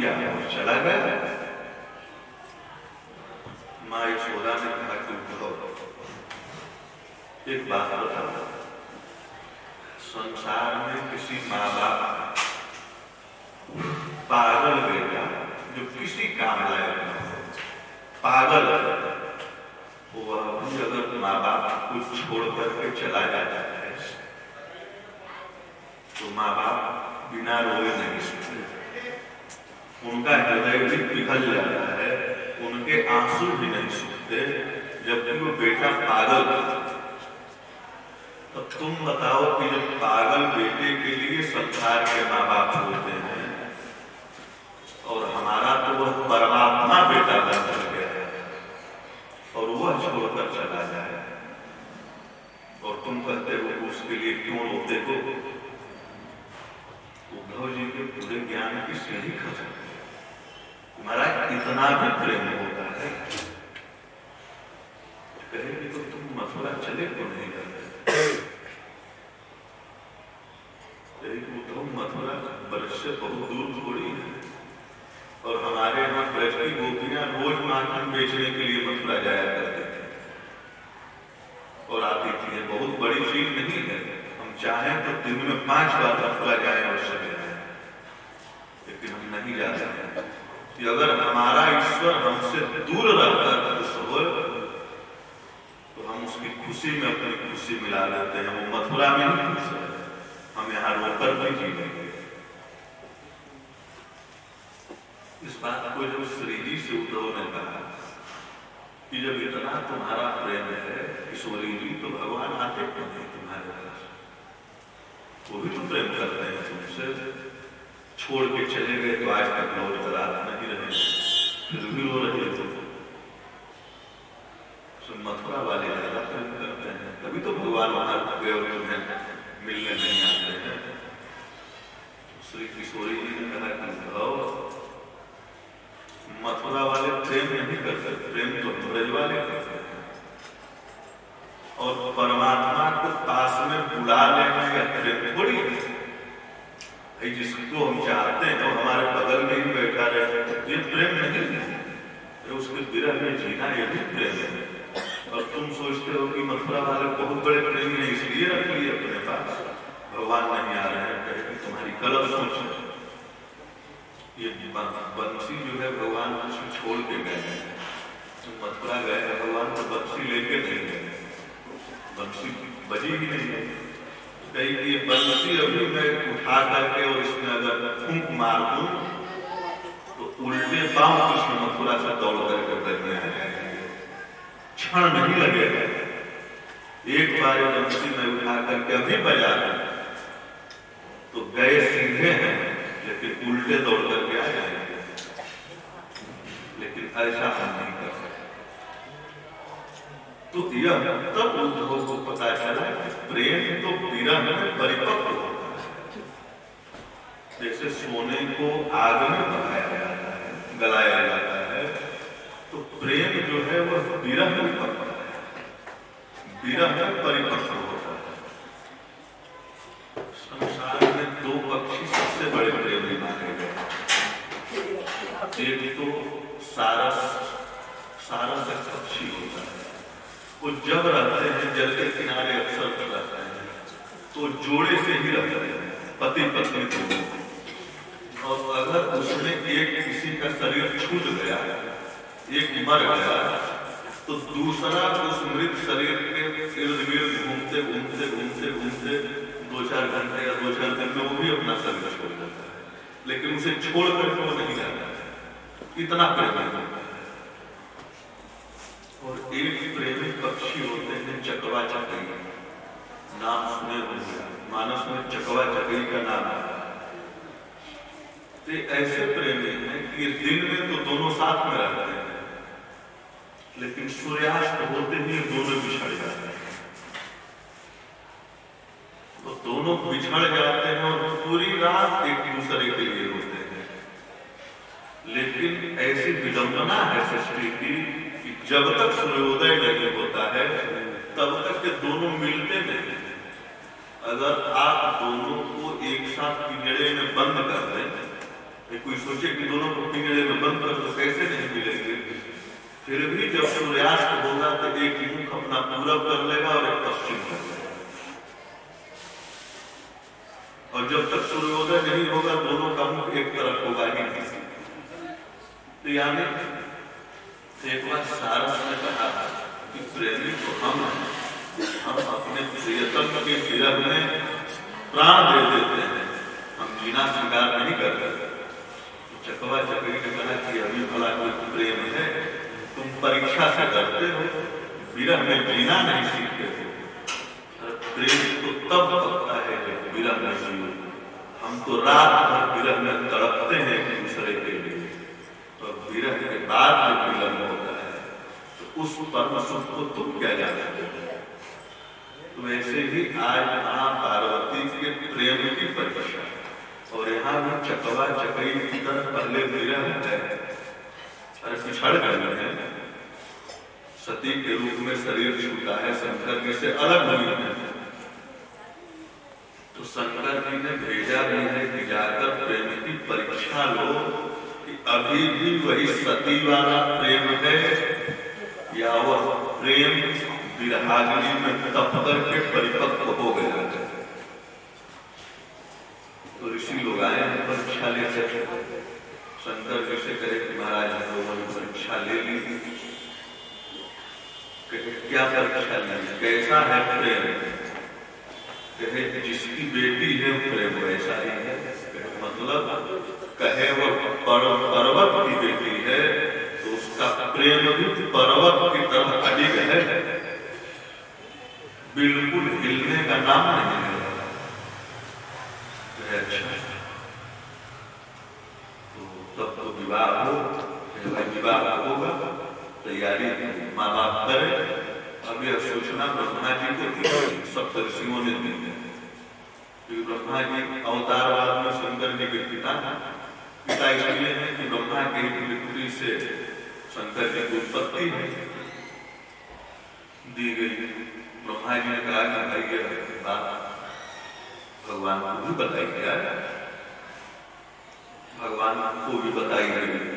किया और चला गया। माँ यशोदा ने कहा कि एक बात बताओ, संसार में किसी माँ बाप पागल बेटा जो किसी काम लायक न हो, पागल वह भी अगर माँ बाप को छोड़ करके चला जाता है तो माँ बाप बिना रोए नहीं सुनते, उनका हृदय भी पिघल जाता है, उनके आंसू भी नहीं सूखते, जबकि वो बेटा पागल था। तो तुम बताओ कि जब पागल बेटे के लिए संसार के माँ बाप होते हैं और हमारा तो वह परमात्मा बेटा बन गया है और वह छोड़कर चला जाए और तुम कहते हो उसके लिए क्यों रोते हो? उद्धव जी के पूरे ज्ञान की सीढ़ी खत्म, तुम्हारा इतना भी प्रेम होता है, कहेगी तो तुम मथुरा चले क्यों नहीं करते? उद्धव मथुरा वर्ष से बहुत दूर थोड़ी है और हमारे यहाँ ब्रज की गोपियां रोज माखन बेचने के लिए मथुरा जाया करते थे और आती थी। बहुत बड़ी चीज नहीं है, हम चाहें तो दिन में 5 बार मथुरा जाए और चले जाए, लेकिन हम नहीं जा सकते कि अगर हमारा ईश्वर हमसे दूर रहकर खुश हो तो हम उसकी खुशी में अपनी खुशी मिला लेते हैं। वो मथुरा में नहीं खुश है, हम यहाँ रोकर भी जी लेंगे। इस बात को जब श्री जी से उद्धव ने कहा कि जब इतना तुम्हारा प्रेम है किशोरी जी तो भगवान आते क्यों नहीं तुम्हारे पास? वो भी तो प्रेम करते हैं तुमसे, छोड़ के चले गए तो आज तक लौट कर रात नहीं रहे, फिर भी रो रहे थे। मथुरा वाले ज्यादा प्रेम करते हैं, तभी तो भगवान वहां गए और तुम्हें मिलने नहीं आते हैं। श्री किशोरी जी ने कहा कि मथुरा वाले प्रेम नहीं करते, प्रेम तो ब्रज वाले करते हैं और परमात्मा को पास में बुला लेना या प्रेम थोड़ी है। जिसको हम चाहते हैं और हमारे बगल में ही बैठा रहे, ये प्रेम नहीं है, उसके विरह में जीना ये भी प्रेम है। और तुम सोचते हो कि मथुरा वाले बहुत बड़े प्रेमी है इसलिए रख लिए अपने पास, भगवान नहीं आ रहे हैं, कहे कि तुम्हारी गलत सोच है। ये बंसी जो है भगवान कुछ छोड़ के गए हैं, मथुरा गए हैं भगवान तो बंसी लेके नहीं गए, बंसी बजी ही नहीं है। कहीं ये बंसी अभी मैं उठा करके और इसमें अगर फूंक मार दूं तो उल्टे पांव कृष्ण मथुरा से दौड़ करके बैठने आए, क्षण नहीं लगेगा। एक बार बंसी में उठा करके अभी बजा तो गए सीधे हैं लेकिन उल्टे दौड़ करके आ जाएंगे, लेकिन ऐसा हम नहीं कर सकते। तो यह तब उद्धव को पता चला कि प्रेम तो विरह में परिपक्व होता है। जैसे सोने को आग में पकाया जाता है, गलाया जाता है, तो प्रेम जो है वह विरह में पकता है, विरह में परिपक्व होता है। संसार में 2 पक्षी सबसे बड़े प्रेमी माने गए, एक तो सारस एक पक्षी होता है, वो जब रहते हैं जल के किनारे अक्सर रहते हैं तो जोड़े से ही रहते हैं, पति पत्नी को। और अगर उसमें एक किसी का शरीर छूट गया, एक मर गया, तो दूसरा उस मृत शरीर के इर्द गिर्द घूमते घूमते घूमते घूमते 2-4 घंटे या 2-4 दिन में वो भी अपना शरीर छोड़ देता है, लेकिन उसे छोड़ करके वो नहीं जाता है, इतना प्रेम है। और एक प्रेमी पक्षी होते हैं चकवा चकई, नाम सुने होंगे, मानस में चकवा चकई का नाम है। तो ऐसे प्रेमी हैं कि दिन में तो दोनों साथ में रहते हैं, लेकिन सूर्यास्त होते ही दोनों बिछड़ जाते हैं। तो दोनों बिछड़ जाते हैं और पूरी रात एक दूसरे के लिए होते हैं, लेकिन ऐसी विडंबना है सृष्टि की कि जब तक सूर्योदय नहीं होता है तब तक के दोनों मिलते नहीं। अगर आप दोनों को एक साथ पिंजड़े में बंद कर दें, कोई सोचे कि दोनों को फिर भी जब सूर्यास्त होगा तो एक मुख अपना पूरब कर लेगा और एक पश्चिम कर लेगा, और जब तक सूर्योदय नहीं होगा दोनों का मुख एक तरफ होगा ही नहीं। तो यानी एक बार सारस ने कहा कि प्रेमी को हम अपने प्रियतम के विरह में प्राण दे देते हैं, हम जीना स्वीकार नहीं करते। चकवा चकरी ने कहा कि अभी भला कोई प्रेम है, तुम परीक्षा से डरते हो, विरह में जीना नहीं सीखते हो। प्रेम तो तब पकता है जब विरह में जियो। हम तो रात भर विरह में तड़पते हैं एक दूसरे के लिए, और विरह के बाद जब मिलन होता है तो उस परम सुख को तुम क्या जानते हो। तो ऐसे ही आज मां पार्वती के प्रेम की परीक्षा, और यहाँ भी चकवा चकई की तरह पहले विरह है, अरे पिछड़ गए हैं, सती के रूप में शरीर छूटा है, शंकर जी से अलग हुई है। तो शंकर जी ने भेजा भी है कि जाकर प्रेम की परीक्षा लो कि अभी भी वही सती वाला प्रेम है या वह प्रेम विरहाग्नि में तप करके परिपक्व हो गया है। तो ऋषि लोग आए हैं परीक्षा लेते, शंकर जी से कहे कि महाराज हम लोगों ने परीक्षा ले ली, क्या परीक्षा ली, कैसा है प्रेम। कहे जिसकी बेटी है प्रेम वैसा ही है, मतलब कहे वह पर्वत की बेटी है तो उसका प्रेम भी पर्वत की तरह अडिग है, बिल्कुल हिलने का नाम नहीं है। अच्छा, तो तब तो विवाह हो, विवाह होगा, तैयारी माँ बाप करे। अब यह सूचना ब्रह्मा जी को दी, सप्तऋषियों ने दी, क्योंकि ब्रह्मा जी अवतारवाद में शंकर जी के पिता इसलिए है कि ब्रह्मा की मृत्यु से शंकर जी की उत्पत्ति दी गई। ब्रह्मा जी ने कहा कि भाई यह बात भगवान को भी बताई गया, भगवान को भी बताई गई।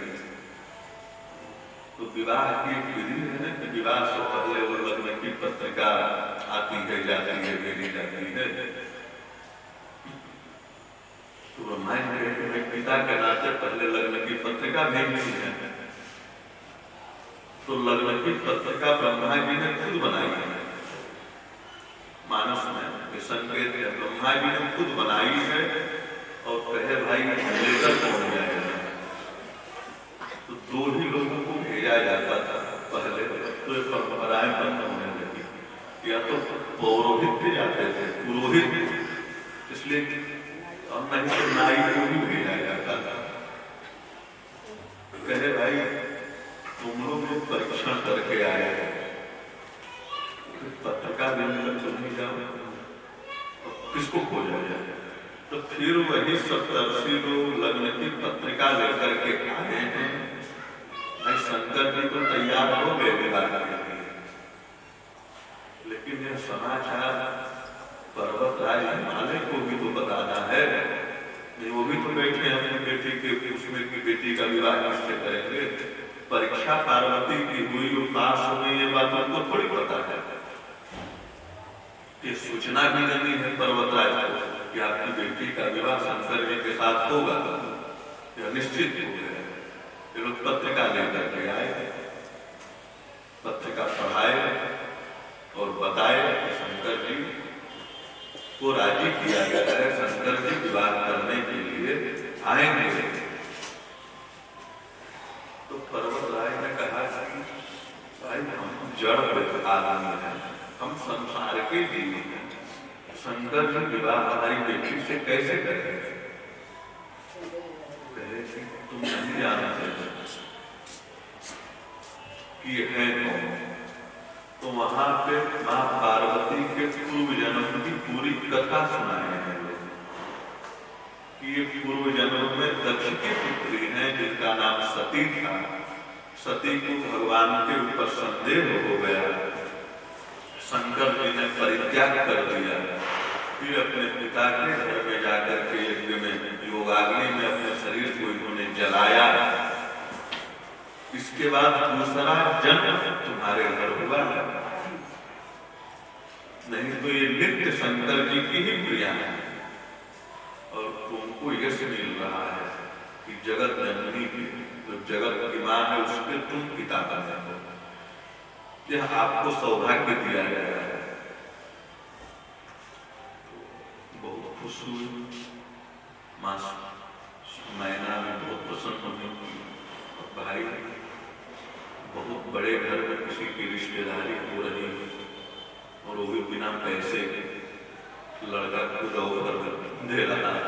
तो विवाह की एक विधि है ना कि विवाह से पहले वो लग्न की पत्रिका आती है, जाती है, भेजी जाती है। तो ब्रह्मा जी ने पिता के नाते पहले लग्न की पत्रिका भेजी है। तो लग्न की पत्रिका ब्रह्मा जी ने खुद बनाई है, मानस में संकेत है, ब्रह्मा जी ने खुद बनाई है और कहे भाई लेकर पहुंच जाएगा। तो दो ही लोगों को भेजा जाता था पहले, तो ये परंपराएं बंद होने लगी। या तो पौरोहित भी जाते थे, पुरोहित, इसलिए और नहीं तो नाई को भी भेजा जाता था। कहे भाई तुम लोग परीक्षण करके आए, पत्रिका देने तक तुम नहीं जाओ, किसको खोजा जाए। तो फिर वही सप्तर्षि लोग लग्न की पत्रिका लेकर के आए हैं। भाई शंकर जी तो तैयार हो गए विवाह के लिए, लेकिन यह समाचार पर्वत राज हिमालय को भी तो बताना है। वो भी तो बैठे अपनी बेटी के उसमें की बेटी का विवाह निश्चय करेंगे। परीक्षा पार्वती की हुई और पास हो गई, ये बात उनको थोड़ी पता है। ये सूचना भी नहीं है पर्वतराज को कि आपकी बेटी का विवाह शंकर जी के साथ होगा, यह निश्चित हो गया। ये लोग पत्रिका लेकर के आए, पत्रिका पढ़ाए और बताए कि शंकर जी को राजी किया गया है, शंकर जी विवाह करने के लिए आएंगे। तो पर्वतराज ने कहा कि भाई हम जड़ आदमी हैं, हम संसार के जीव हैं, शंकर जी विवाह हमारी बेटी से कैसे करेंगे। तुम नहीं जानते कि है कौन। तो वहां पे मां पार्वती के पूर्व जन्म की पूरी कथा सुनाए हैं कि ये पूर्व जन्म में दक्ष की पुत्री है जिनका नाम सती था। सती को भगवान के ऊपर संदेह हो गया, शंकर जी ने परित्याग कर दिया। फिर अपने पिता के घर में जाकर के यज्ञ में योगाग्नि में अपने शरीर को इन्होंने जलाया। इसके इसके बाद दूसरा जन्म तुम्हारे घर हुआ, नहीं तो ये नित्य शंकर जी की ही प्रिया है। और तुमको यश मिल रहा है कि जगत जननी की, जो जगत की मां है, उसके तुम पिता बने हो। यह आपको सौभाग्य दिया गया है। बहुत खुश हुई मां मैना भी बहुत प्रसन्न हुई। भाई बहुत बड़े घर में किसी की रिश्तेदारी हो रही है और वो भी बिना पैसे लड़का खुद ऑफर दे रहा है,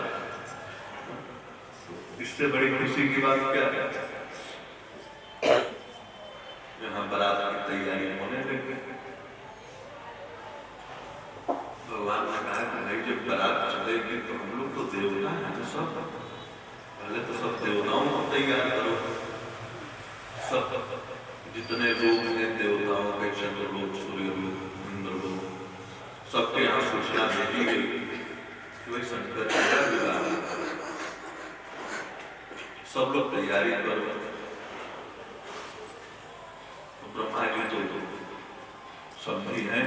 इससे बड़ी खुशी की बात क्या है। यहाँ बारात की तैयारी होने लगी। भगवान ने कहा कि भाई जब बारात चलेगी तो हम लोग तो देवता हैं, तो सब पहले तो सब देवताओं को तैयार करो। सब जितने लोग हैं देवताओं के, चंद्रलोक, सूर्यलोक, इंद्रलोक, सबके यहाँ सूचना भेजी गई कि भाई शंकर जी का विवाह, सब लोग तैयारी करो। तो ब्रह्मा जी तो समझी है,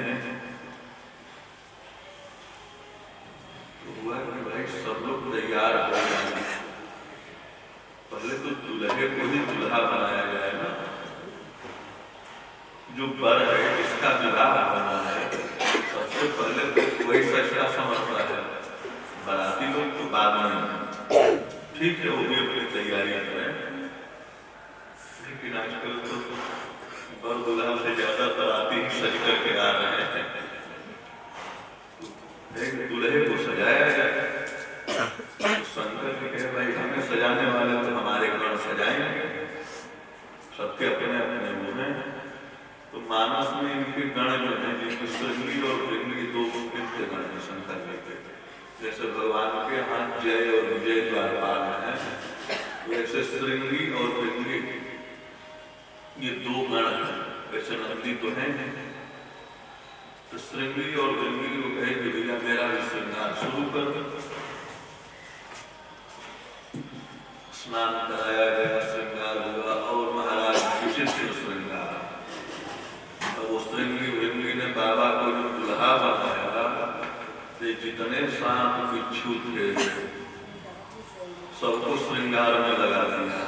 तो हुआ कि भाई सब लोग तैयार हो जाए। पहले तो दूल्हे को ही दूल्हा बनाया जाए ना, जो वर है जिसका विवाह होना है, सबसे पहले तो वही सच्चा समझता है। बाराती लोग तो बाद में ठीक है, वो भी अपनी तैयारी करें, लेकिन आजकल तो वर दूल्हा से ज्यादा बाराती सज करके आ रहे हैं। एक दूल्हे को सजाया जाए, शंकर जी कहे भाई हमें सजाने वाले तो हमारे गण सजाएंगे, सबके अपने अपने गुण हैं। तो मानस में इनके गण जो है, जिनके श्रृंगी और भृंगी दो नित्य गण है शंकर जी के। जैसे भगवान के हाथ जय और विजय द्वारपाल है, वैसे श्रृंगी और भृंगी ये दो गण है। वैसे नंदी तो है, तो श्रृंगी और भृंगी को कहे कि भैया मेरा भी श्रृंगार शुरू कर दो। स्नान कराया गया, श्रृंगार हुआ और महाराज विचित्र श्रृंगार। अब वो श्रृंगी भृंगी ने बाबा को जो दुल्हा बनाया, तो जितने सांप बिच्छू थे सबको श्रृंगार में लगा दिया।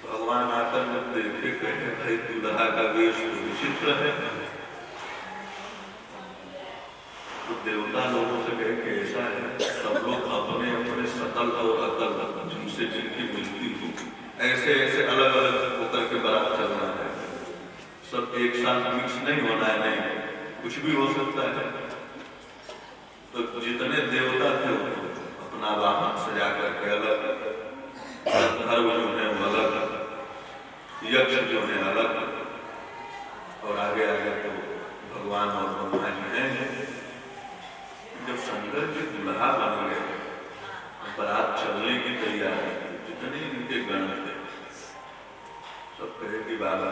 भगवान आकर जब देखे, कहे भाई दुल्हा का वेश विचित्र है। तो देवता लोगों से कहे कि ऐसा है, सब लोग अपने अपने सकल और अकल जिनसे जिनकी मिलती हो, ऐसे ऐसे अलग अलग होकर के बारात चलना है। सब एक साथ मिक्स नहीं होना है, नहीं कुछ भी हो सकता है। तो जितने देवता थे अपना वाहन सजा करके अलग, धर्म जो है अलग, यक्ष जो है अलग, और आगे आगे तो भगवान और ब्रह्मा जी हैं। जब शंकर जी दुल्हा बन गए, बारात चलने की तैयारी, जितने इनके गण थे सब कहे कि बाबा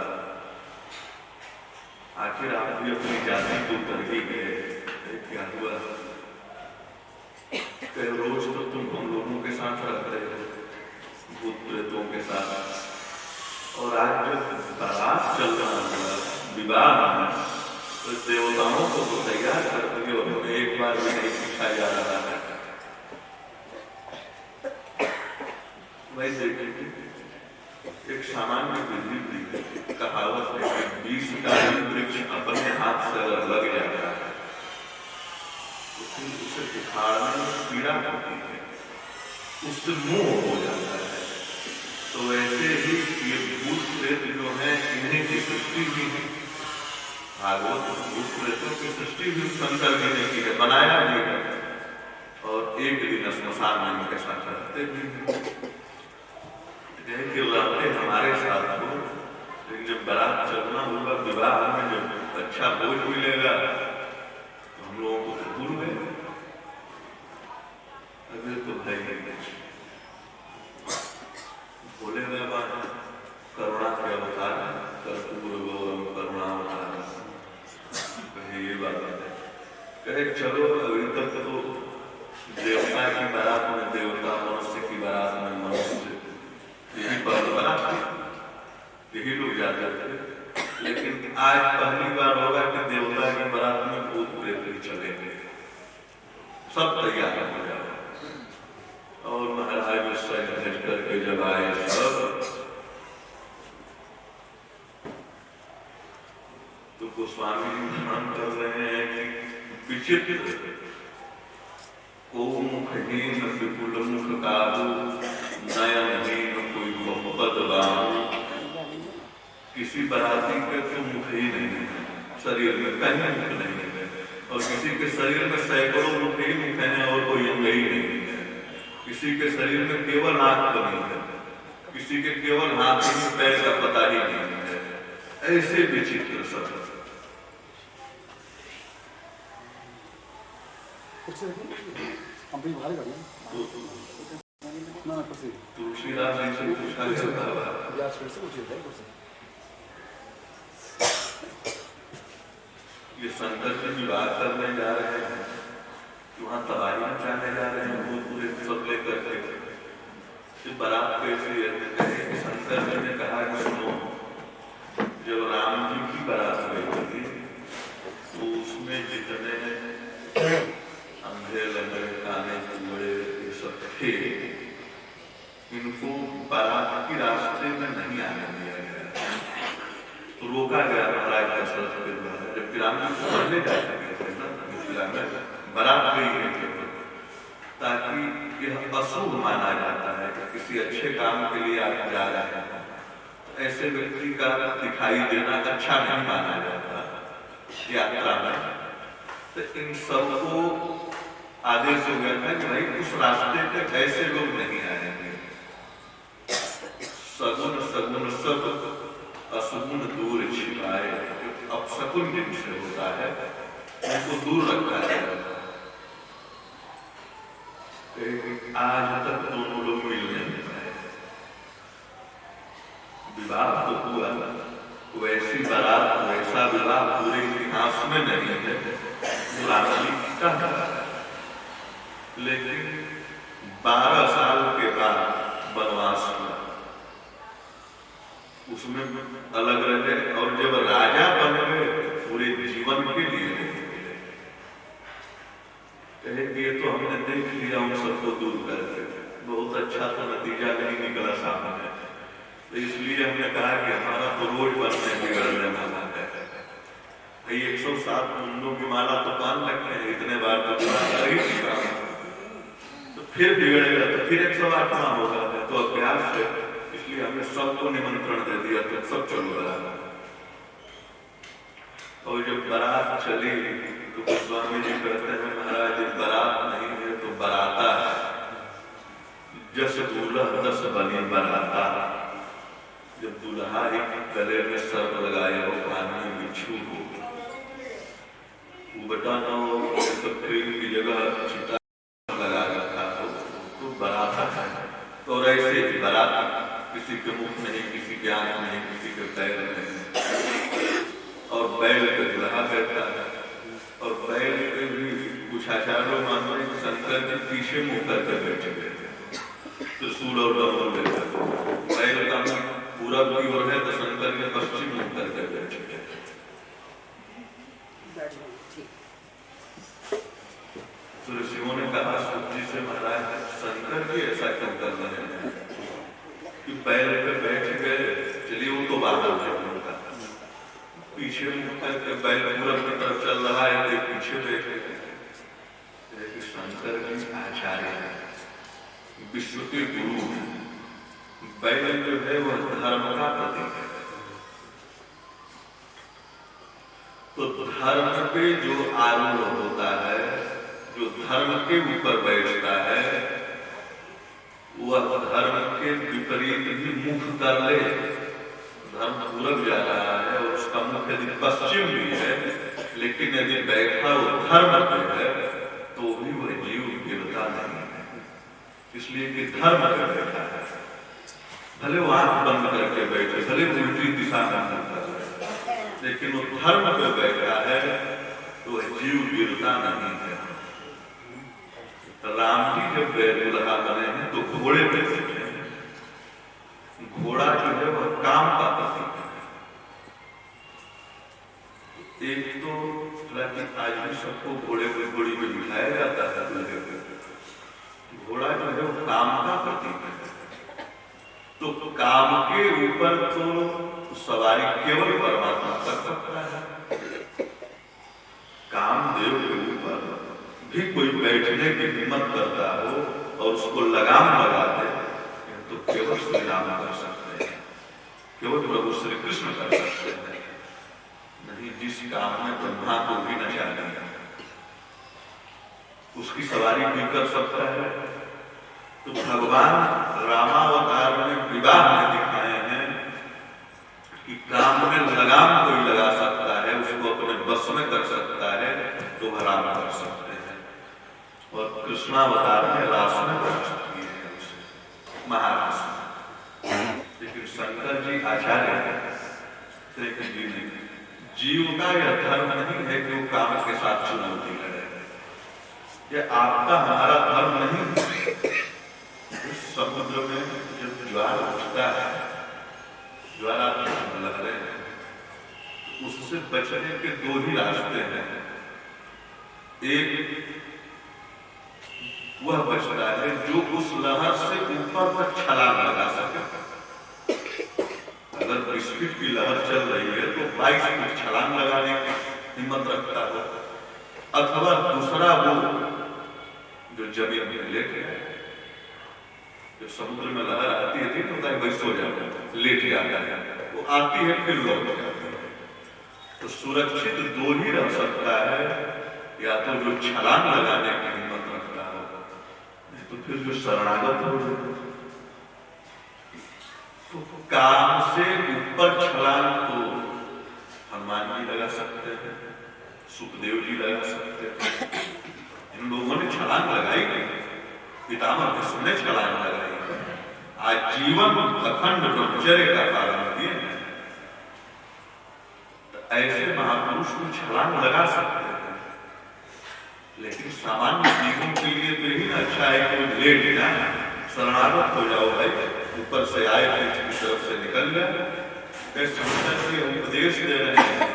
आखिर आप भी अपनी जाति को कर ही गए, क्या हुआ? रोज तो तुम हम लोगों के साथ रहते हो, भूत प्रेतों के साथ, और आज जब बारात चल रहा है, विवाह है, तो देवताओं को तो तैयार कर दिए और हमें एक बार भी नहीं सिखाया जा रहा है। वैसे एक सामान्य विधि कहावत है कि 20 का वृक्ष अपने हाथ से अगर लग जाता है तो फिर उसे उखाड़ने में पीड़ा होती है, उससे मोह हो जाता है। तो वैसे ही ये भूत प्रेत जो है, इन्हीं की सृष्टि भी है। भागवत भूत प्रेतों की सृष्टि भी शंकर जी ने की है, बनाया भी है, और एक दिन स्मशान में उनके साथ रहते भी हैं। कि रहते हमारे साथ हो, लेकिन जब बारात चलना होगा, विवाह में जब अच्छा भोज मिलेगा तो हम लोगों को भूल गए। अभी तो भाई बोले बाबा करुणा के अवतार, कर्पूर गौरम करुणावतार, कहे ये बात है। कहे चलो अभी तक तो देवता की बारात में देवता, मनुष्य की बारात में मनुष्य, सज धज करके जब आए सब, तो गोस्वामी जी ध्यान कर रहे हैं कि विचित्र को मुखहीन विपुल मुख काबू, नयनहीन कोई बहुपत बाबू। किसी बराती के तो मुख ही नहीं है, शरीर में कहीं मुख नहीं है, और किसी के शरीर में सैकड़ों मुख ही मुख हैं और कोई अंग ही नहीं है। किसी के शरीर में केवल आंख बनी है, किसी के केवल हाथ में पैर का पता ही नहीं है। ऐसे विचित्र सब तुलसीदास जी से पूछा गया ये शंकर जी विवाह करने जा रहे हैं, वहाँ तबाही मचाने जा रहे हैं, भूत पूरे सब लेकर के बारात कैसी है। शंकर जी ने कहा कि सुनो, जब राम जी की बारात गई थी तो उसमें जितने अंधे लंगड़े काने कुंबड़े ये सब थे, इनको बारात के रास्ते में नहीं आने दिया गया, तो रोका गया महाराज दशरथ के द्वारा। जबकि राम जी को पहले जा चुके थे ना मिथिला में, बारात गई है, ताकि यह अशुभ माना जाता है कि किसी अच्छे काम के लिए आप जा रहे हैं, ऐसे व्यक्ति का दिखाई देना अच्छा नहीं माना जाता यात्रा में। तो इन सबको आदेश हो गया था कि भाई उस रास्ते पे ऐसे लोग नहीं आएंगे, सगुन सगुन सब असगुन दूर छिपाए, अब शकुन जिनसे होता है उनको दूर रखा जाएगा। आज तक दोनों लोग मिलने नहीं पाए, विवाह तो हुआ, वैसी बारात वैसा विवाह पूरे इतिहास में नहीं है, लेकिन 12 साल के बाद वनवास हुआ, उसमें अलग रहे, और जब राजा बन गए पूरे जीवन के लिए ये तो हमने देख लिया, उन सबको दूर करके बहुत अच्छा तो नतीजा नहीं निकला सामने, तो इसलिए हमने कहा कि हमारा तो रोज बनने बिगड़ने वाला है। 107 मुंडों की माला तो कान लगते हैं, इतने बार तो कर ही चुका, तो फिर बिगड़ेगा तो फिर 108वां होगा, तो अभ्यास है। इसलिए हमने सबको निमंत्रण दे दिया, तो सब चलो बारात। और जब बारात चली तो गोस्वामी जी कहते हैं महाराज बारात नहीं है तो बराता है, जस दूल्हा दस बनी बराता। जब दूल्हा ही गले में सर्प लगाए हो, कान में बिच्छू हो, वो बटा न हो तो प्रेम की जगह चिता लगा रखा हो, तो बराता है। तो ऐसे ही बारात किसी के मुख नहीं, किसी के आंख नहीं, किसी के पैर नहीं, और बैल पे दुल्हा बैठा है, और बैल पे भी कुछ आचार्यों मानते हैं शंकर जी पीछे मुंह करके बैठे थे, त्रिशूल और डमरू लेकर। बैल का मुंह पूरब की ओर है तो शंकर के पश्चिम मुंह करके बैठे थे। तो ऋषियों ने कहा सूर्य से महाराज शंकर जी ऐसा क्यों कर रहे हैं कि बैल पे बैठ गए, चलिए वो तो बात है उनका, पीछे मुंह करके बैल पूरब की तरफ चल रहा है तो पीछे बैठे गए। शंकर जी आचार्य है, विश्व के गुरु है, बैल जो है वह धर्म का प्रतीक है, तो धर्म पे जो आरूढ़ होता है, जो धर्म के ऊपर बैठता है, वह धर्म के विपरीत भी मुख कर ले। धर्म पूरब जा रहा है और उसका मुख यदि पश्चिम भी है, लेकिन यदि बैठा वो धर्म पे है तो भी वह जीव गिरता नहीं है, इसलिए कि धर्म पे बैठा है। भले वो आंख बंद करके बैठे, भले उल्टी दिशा में कर रहे, लेकिन वो धर्म पे बैठा है तो वह जीव गिरता नहीं है। राम जी जब दुल्हा बने हैं तो घोड़े पे बैठे हैं, घोड़ा जो है वह काम का प्रतीक है। एक तो आज भी सबको घोड़े पे घोड़ी में बिठाया जाता है, घोड़ा जो है वो काम का प्रतीक है। तो काम के ऊपर तो सवारी केवल परमात्मा कर सकता है। कामदेव के ऊपर भी कोई बैठने की हिम्मत करता हो और उसको लगाम लगा दे तो केवल श्री राम कर सकते हैं, केवल प्रभु श्री कृष्ण कर सकते हैं। नहीं, जिस काम में ब्रह्मा को भी नचा दिया उसकी सवारी भी कर सकता है। तो भगवान रामावतार में विवाह में दिखाए हैं कि काम में लगाम कोई लगा सकता है, उसको अपने बस में कर सकता है, तो वह राम कर सकते हैं। और कृष्णावतार में रास में प्रविष्ट किए हैं उसे महाराज। लेकिन शंकर जी आचार्य जी ने जीव का यह धर्म नहीं है कि वो काम के साथ चुनौती लड़े। यह आपका हमारा धर्म नहीं। समुद्र में जब ज्वार उठता है, ज्वारा लहरें हैं, उससे बचने के दो ही रास्ते हैं। एक वह बचता है जो उस लहर से ऊपर तक छलांग लगा सके। अगर 20 फीट की लहर चल रही है तो 22 फीट छलांग लगाने की हिम्मत रखता है। अथवा दूसरा वो जो जमीन में लेट गया, जब समुद्र में लहर आती है तो भाई सो जाता है, लेट जाता है, वो आती है फिर लौट जाती है। तो सुरक्षित दो ही रह सकता है, या तो जो छलांग लगाने की हिम्मत रखता है, नहीं तो फिर जो शरणागत हो। तो काम से ऊपर छलांग तो हनुमान जी लगा सकते हैं, सुखदेव जी लगा सकते हैं। इन लोगों ने छलांग लगाई नहीं, पितामह भीष्म ने छलांग लगाई। आजीवन अखंड ब्रह्मचर्य का पालन किए हैं। तो ऐसे महापुरुष को छलांग लगा सकते हैं। लेकिन सामान्य जीवन के लिए तो यही अच्छा है कि लेट जाए, शरणागत हो जाओ भाई, ऊपर से आए पीठ की तरफ से निकल जाए। उपदेश दे रहे हैं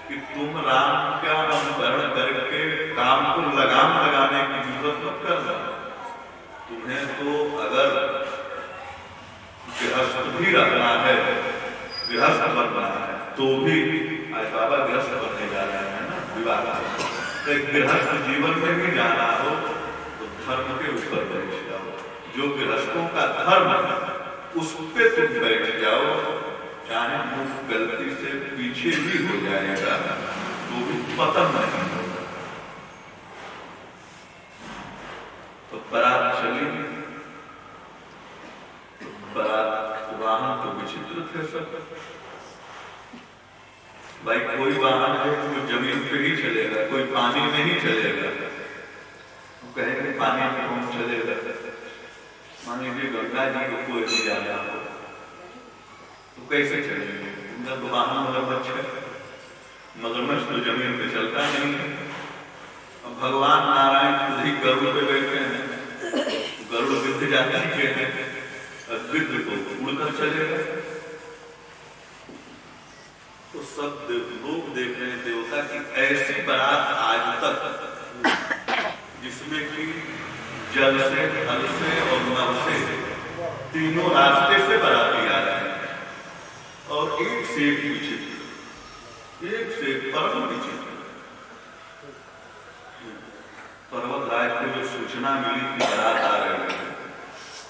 कि तुम राम का अनुकरण करके काम को लगाम लगाने की जरूरत मत करना। तुम्हें तो अगर गृहस्थ भी रहना है, गृहस्थ बनना है, तो भी आज बाबा गृहस्थ बनने जा रहे हैं ना, विवाह। तो गृहस्थ जीवन में भी जाना हो तो धर्म के ऊपर बैठ जाओ। जो गृहस्थों का धर्म है उस पे तुम बैठ जाओ, चाहे मुख गलती से पीछे भी हो जाएगा तो भी पतन नहीं होगा। तो बारात चली, तो बारात वाहन तो विचित्र थे सब भाई। कोई वाहन है जो जमीन पे ही चलेगा, कोई पानी में ही चलेगा। वो कहेंगे पानी में कौन चलेगा? मान लीजिए गंगा जी को कोई जाना हो तो कैसे चलेंगे? उनका तो वाहन मगरमच्छ है, मगरमच्छ तो जमीन पे चलता नहीं है। अब भगवान नारायण खुद ही गरुड़ पे बैठे हैं, गरुड़ गिद्ध जाति के हैं, गिद्ध को उड़कर चलेगा। तो सब लोग देख रहे हैं देवता की ऐसी बारात आज तक जिसमें कि जल से, थल से और नभ से तीनों रास्ते से बाराती आ रहे हैं। और एक से एक विचित्र, एक से एक परम विचित्र। पर्वत राज को जो सूचना मिली कि बारात आ रही है,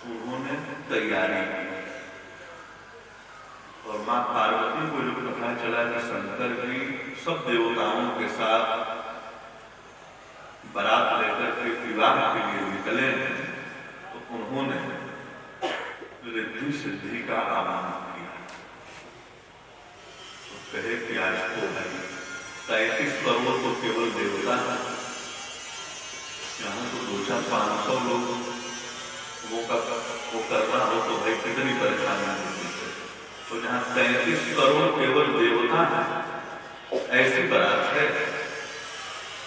उन्होंने तैयारी की। और मां पार्वती को जो पता चला कि शंकर जी सब देवताओं के साथ बारात लेकर के विवाह के लिए निकले हैं, तो उन्होंने रिद्धि सिद्धि का आह्वान किया। तो कहे कि आज तो 33 करोड़ तो केवल देवता है, यहाँ तो 200-500 लोग वो करना हो तो भाई कितनी परेशानियां होती है। तो जहाँ 33 करोड़ केवल देवता है, ऐसी बारात है,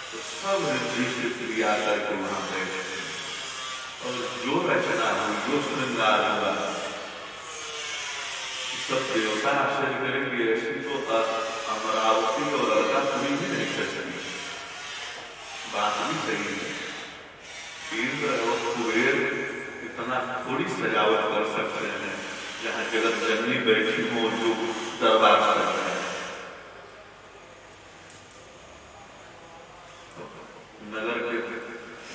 तो सब रिद्धि सिद्धि आकर के वहां बैठे और जो रचना हुई, जो श्रृंगार हुआ, सब देवता आश्चर्य करेंगे। ऐसी तो अमरावती और अलकापुरी भी नहीं कर सकी। बात भी सही है, इंद्र और कुबेर इतना थोड़ी सजावट कर सकते हैं जहाँ जगत जननी बैठी हो, जो दरबार कर रहा है। नगर के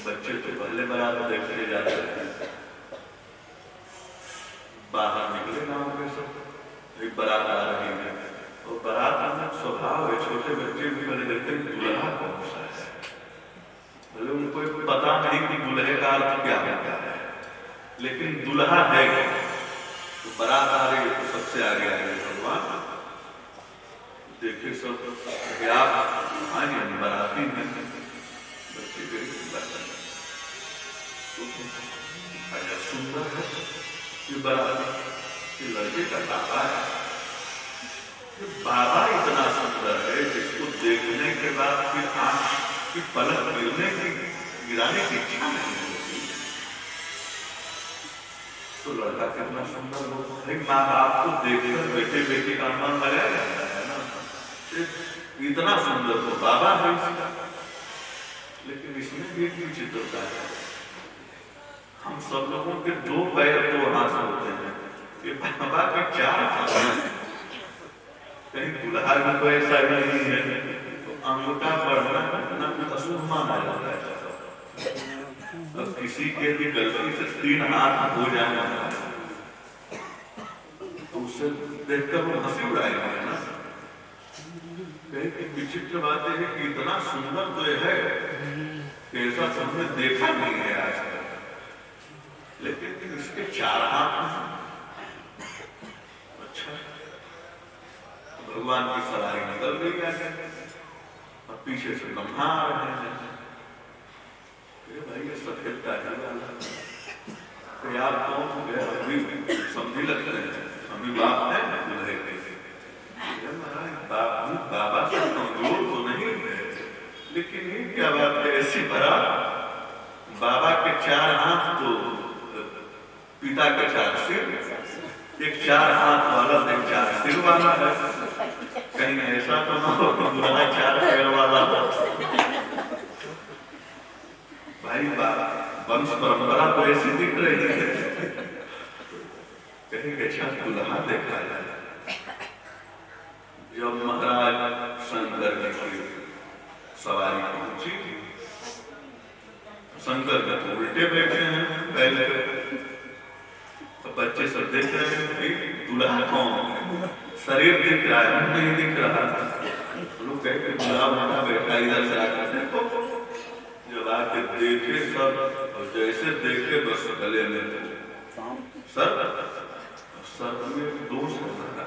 बच्चे तो पहले बारात देखने जाते हैं, बाहर निकले गाँव के सब, एक बारात आ रही है और बारात में स्वभाव है, छोटे बच्चे भी पहले देखते हैं दूल्हा कौन सा है, भले उनको पता नहीं कि दूल्हे का अर्थ क्या है, लेकिन दूल्हा है। तो बारात आ रही है तो सबसे आगे आगे भगवान देखे सब बाराती में बच्चे सुंदर है ये बाराती, ये लड़के का बाबा है। ये बाबा इतना सुंदर है जिसको देखने के बाद फिर आंख की पलक गिराने की इच्छा नहीं होती। तो लड़का कितना सुंदर हो, माँ बाप को देखकर बेटे बेटी का मन लगाया जाता है ना, इतना सुंदर हो बाबा है इसका। लेकिन इसमें भी एक विचित्रता है, हम सब लोगों के दो पैर दो हाथ होते हैं, ये बाबा के चार हाथ हैं। कहीं दूल्हा भी तो ऐसा नहीं है, तो अंगूठा बढ़ना ना अशुभ माना जाता है। अब किसी के भी गलती से तीन हाथ हो जाना तो उसे देखकर वो हंसी उड़ाएगा ना। विचित्र बात है कि इतना सुंदर तो है, ऐसा तुमने देखा नहीं है आज तक, लेकिन इसके चार हाथ हैं। अच्छा, भगवान की सवारी निकल गई है और पीछे से ब्रह्मा आ रहे हैं। भाई ये सफेद काहे वाला, तो आप कौन हो गया, अभी समझी लगते हैं अभी बाप है दूल्हे के, बाबा से कमजोर तो नहीं है, लेकिन ये क्या बात है ऐसी भरा, बाबा के चार हाथ तो पिता के चार सिर, एक चार हाथ वाला एक चार सिर वाला है, कहीं ऐसा तो ना हो दूल्हा चार पैर वाला हो। भाई वंश परंपरा तो ऐसी दिख रही है, कहीं अच्छा दूल्हा देखा जाए। जब महाराज शंकर की सवारी पहुंची, शंकर के तो उल्टे बैठे हैं पहले, तो बच्चे सब देख रहे हैं दूल्हा कौन है, शरीर दिख रहा है नहीं दिख रहा, लोग कहते दूल्हा बना बैठा इधर से आकर देखो, जब आके देखे सब और जैसे देखे बस गले में सर में दोष होता है।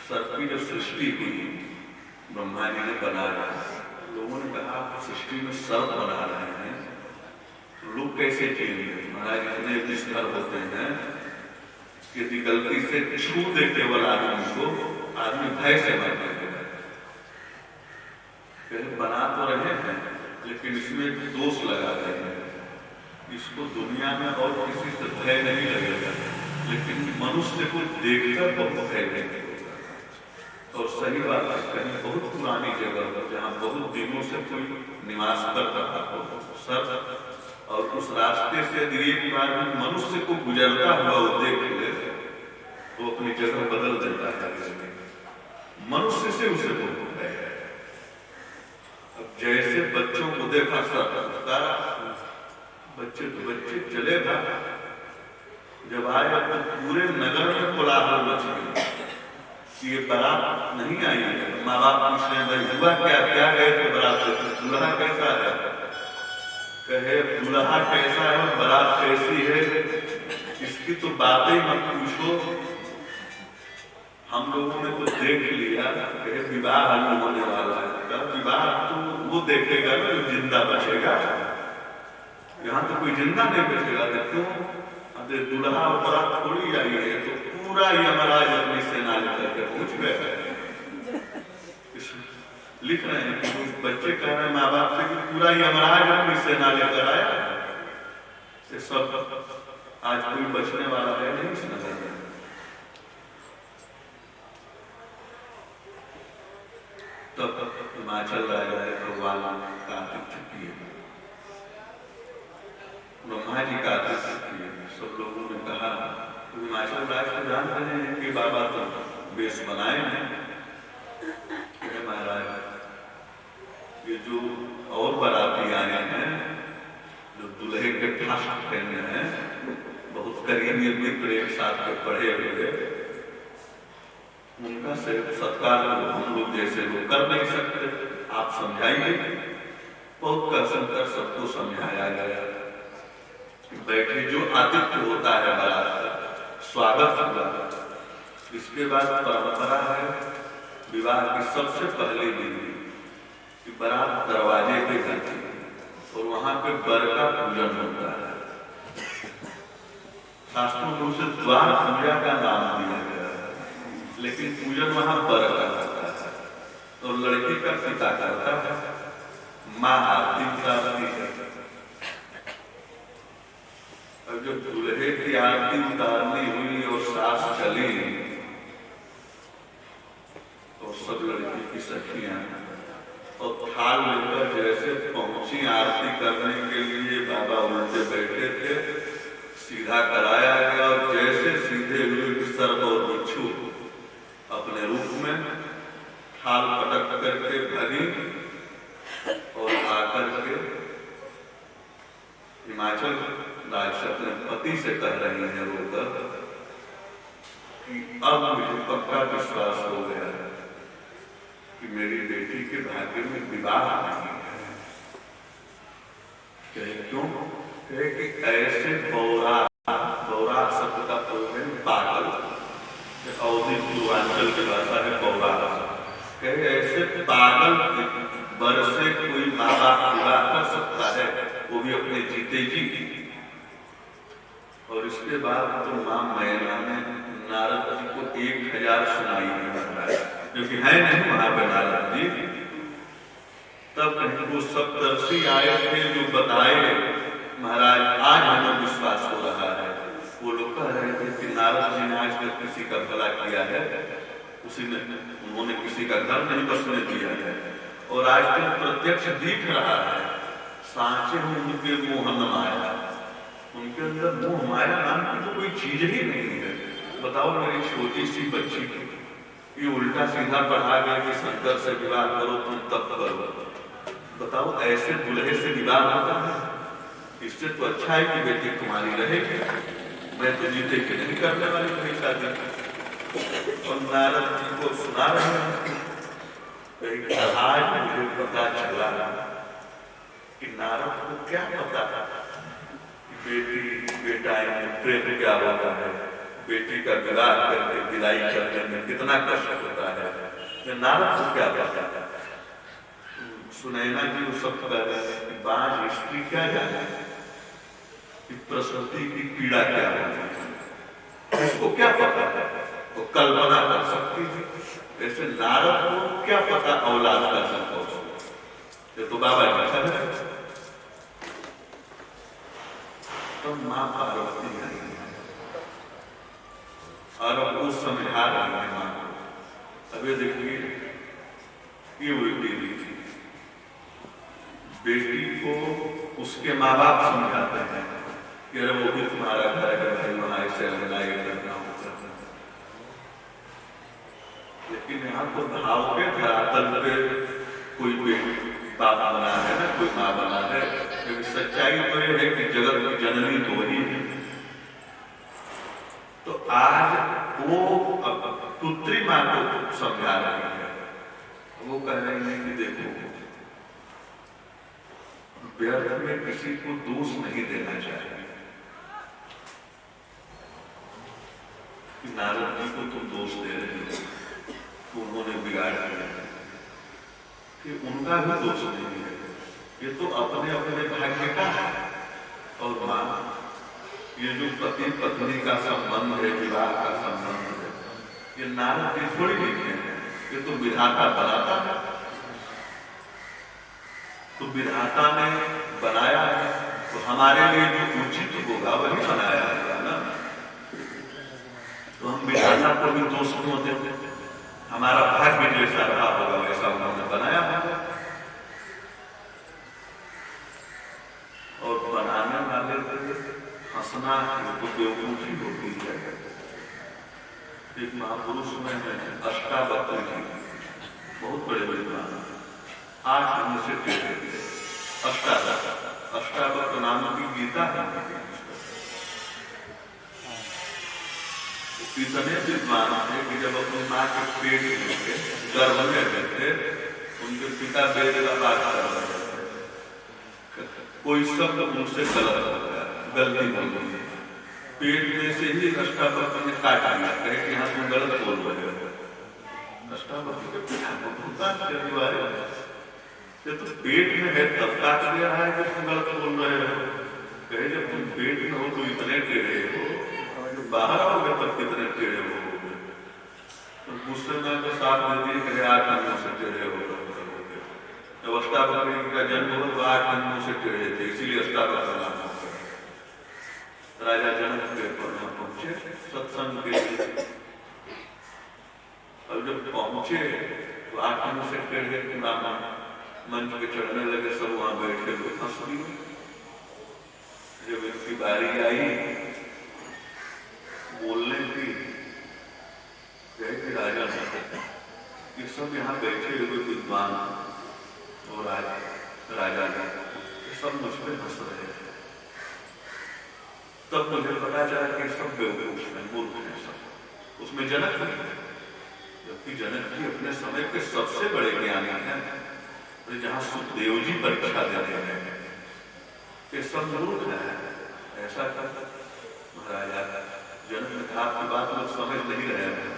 सर की जो सृष्टि हुई ब्रह्मा जी ने बनाया, लोगों ने कहा सृष्टि में सर्प बना रहे हैं, लोग कैसे चलेंगे, महाराज इतने निष्ठर होते हैं कि गलती से छू दे केवल आदमी को, आदमी भय से मर जाएगा। बना तो रहे हैं लेकिन इसमें दोष लगा रहे हैं, इसको दुनिया में और किसी से भय नहीं लगेगा, लेकिन मनुष्य को देखकर बहुत भय लगेगा। और सही बात है, कहीं बहुत पुरानी जगह पर जहाँ बहुत दिनों से कोई निवास कर रहा हो सर, और उस रास्ते से यदि एक बार मनुष्य को गुजरता हुआ वो देख ले तो अपनी जगह बदल देता है, मनुष्य से उसे बहुत भय है। अब जैसे बच्चों को देखा सर, बच्चे तो बच्चे चले था, जब आए तो पूरे नगर में कोलाहल मच गई, ये बारात नहीं आई है। माँ बाप पूछ रहे हैं हुआ क्या, क्या गए थे बारात, दूल्हा कैसा है, कहे दूल्हा कैसा है बारात कैसी है इसकी तो बातें मत पूछो, हम लोगों ने तो देख लिया, कहे विवाह होने वाला है, विवाह तो वो देखेगा ना जो जिंदा बचेगा, यहाँ तो कोई जिंदा नहीं बचेगा। क्यों, दूल्हा और बारात थोड़ी आई है, तो पूरा यमराज अपनी सेना लेकर के पहुंच गए। लिख रहे हैं कि बच्चे कह रहे हैं माँ बाप से कि पूरा यमराज अपनी सेना लेकर आया, सब आज कोई बचने वाला है नहीं इस नगर में। तब हिमाचल राजा भगवान का आतिथ्य किए, ब्रह्मा जी का आतिथ्य किए। सब लोगों ने कहा हिमाचल राज को जान रहे हैं कि बाबा तो बेस बनाए हैं महाराज, ये जो और बाराती आए हैं जो दूल्हे के ठास पहने हैं, बहुत करीबी मित्र एक साथ के पढ़े हुए, उनका से सत्कार हम लोग जैसे लोग कर नहीं सकते, आप समझाइए। बहुत कसम कर सबको समझाया गया। बैठे जो आतिथ्य होता है बारात का स्वागत हुआ। इसके बाद परंपरा है विवाह की सबसे पहले दिन कि बारात दरवाजे पे जाती है और वहां पे बर का पूजन होता है। शास्त्रों में उसे द्वार पूजा का नाम दिया गया है, लेकिन पूजन वहां बर का होता है और लड़की का पिता करता है, माँ आरती उतारती है। और जब दूल्हे की आरती उतारनी हुई और सास चली तो सब लड़की की सखियां और थाल लेकर जैसे पहुंची आरती करने के लिए, बाबा उल्टे बैठे थे, सीधा कराया गया और जैसे सीधे हुए सर्प और बिच्छू अपने रूप में थाल पटक करके भरी और आकर के हिमाचल राज अपने पति से कह रही है रोकर कि अब मुझे पक्का विश्वास हो गया कि मेरी बेटी के भाग्य में विवाह नहीं है। क्यों? कहे कि ऐसे बौरा शब्द का प्रयोग पागल, अवधि पूर्वांचल की भाषा है बौरा। कहे ऐसे पागल बर से कोई माँ बाप विवाह कर सकता है, वो भी अपने जीते जी। और इसके बाद तो माँ मैना ने नारद जी को 1000 सुनाई है, क्योंकि है नहीं वहां पे नारद जी। तब वो सप्तर्षि आए थे जो बताए महाराज आज हमें विश्वास हो रहा है। वो लोग कह रहे थे कि नारद जी ने आज तक किसी का भला किया है, उन्होंने किसी का घर नहीं बसने दिया है और आज तक प्रत्यक्ष दिख रहा है। सांचे उनके मोहन माया, उनके अंदर मोह माया नाम की तो कोई चीज ही नहीं है। बताओ मेरी छोटी सी बच्ची ये उल्टा सीधा पढ़ा गया कि शंकर से विवाह करो तुम तब करो। बताओ ऐसे दुल्हे से विवाह होता है? इससे तो अच्छा है कि बेटी तुम्हारी रहेगी, मैं तो जीते कि नहीं करने वाली मेरी शादी। और नारद जी को सुना रहे हैं। आज मुझे पता चला कि नारद को क्या पता कि बेटी बेटा प्रेम क्या होता है, बेटी का विवाह करके विदाई करने में कितना कष्ट होता है। नारद को क्या पता? सुनैना जी उस सब कह रहे हैं कि बाज स्त्री क्या जाने कि प्रसूति की पीड़ा क्या होती है, इसको क्या पता है? वो कल्पना कर सकती है। ऐसे नारद को क्या पता औलाद का संतोष, ये तो बाबा जी है। तो माँ पार्वती आई और वो समझा रही है माँ को। अभी देखिए ये उल्टी थी, बेटी को उसके माँ बाप समझाते हैं कि अरे वो भी तुम्हारा घर है भाई, वहां ऐसे लड़ाई करना होगा। लेकिन यहाँ तो भाव के धरातल पे कोई बाप बना है ना, कोई माँ बना है। क्योंकि सच्चाई तो ये है कि जगत की जननी तो वही है। तो आज वो पुत्री माँ को समझा रही है। वो कह रही है कि देखो व्यर्थ में किसी को दोष नहीं देना चाहिए। नारद जी को तुम दोष दे रहे हो तो उन्होंने बिगाड़ दिया, कि उनका भी दोष नहीं है, ये तो अपने अपने भाग्य का है। और मां ये जो पति पत्नी का संबंध है, विवाह का संबंध है, ये नारद जी थोड़ी लिखे हैं, ये तो विधाता बनाता है। तो विधाता ने बनाया है तो हमारे लिए जो उचित होगा वही बनाया होगा ना। तो हम विधाता को भी दोष क्यों देते? हमारा भाग्य जैसा रहा होगा वैसा उन्होंने बनाया होगा। और बनाने वाले हंसना तो बेवकूफी होती है। एक महापुरुष में है अष्टावक्र जी, बहुत बड़े बड़े महान, 8 अंग से टेढ़े थे। अष्टावक्र नाम की गीता है। इतने विद्वान थे कि जब अपनी माँ के पेट में थे, गर्भ में रहते, उनके पिता वेद का पाठ कर रहे थे, कोई शब्द मुझसे गलत हो गया, गलती बोल दी, पेट में से ही अष्टावक्र ने काट दिया, कहे कि यहाँ तुम गलत बोल रहे हो। अष्टावक्र के पिता को भुगतान करने वाले ये तो पेट में है तब काट दे रहा है कि तुम गलत बोल रहे हो। कहे जब तुम पेट में हो तो इतने टेढ़े हो, बाहर आओगे तब कितने टेढ़े हो। तो गुस्से में तो साथ देती है, कहे 8 अंगों से टेढ़े हो। जब अष्टावक्र का जन्म हुआ तो 8 अंगों से टेढ़े थे, इसीलिए अष्टावक्र नाम हो। राजा जनक के पहुंचे सत्संग के लिए, और जब पहुंचे तो 8 अंगों से टेढ़े नाम मंच पे चढ़ने लगे, सब वहां बैठे हुए हंस दिए। जब इनकी बारी आई बोलने की, कहे कि राजा ये सब यहाँ बैठे हुए विद्वान और राजा सब मुझ पे हंस रहे थे। तब मुझे पता चला कि सब बेवकूफ हैं, मूर्ख हैं सब। उसमें जनक नहीं है, जबकि जनक जी अपने समय के सबसे बड़े ज्ञानी हैं। जहाँ सुखदेव जी परीक्षा दे रहे हैं कि सब मूर्ख है, ऐसा कर महाराजा जनक ने कहा आपकी बात लोग समझ नहीं रहे हैं।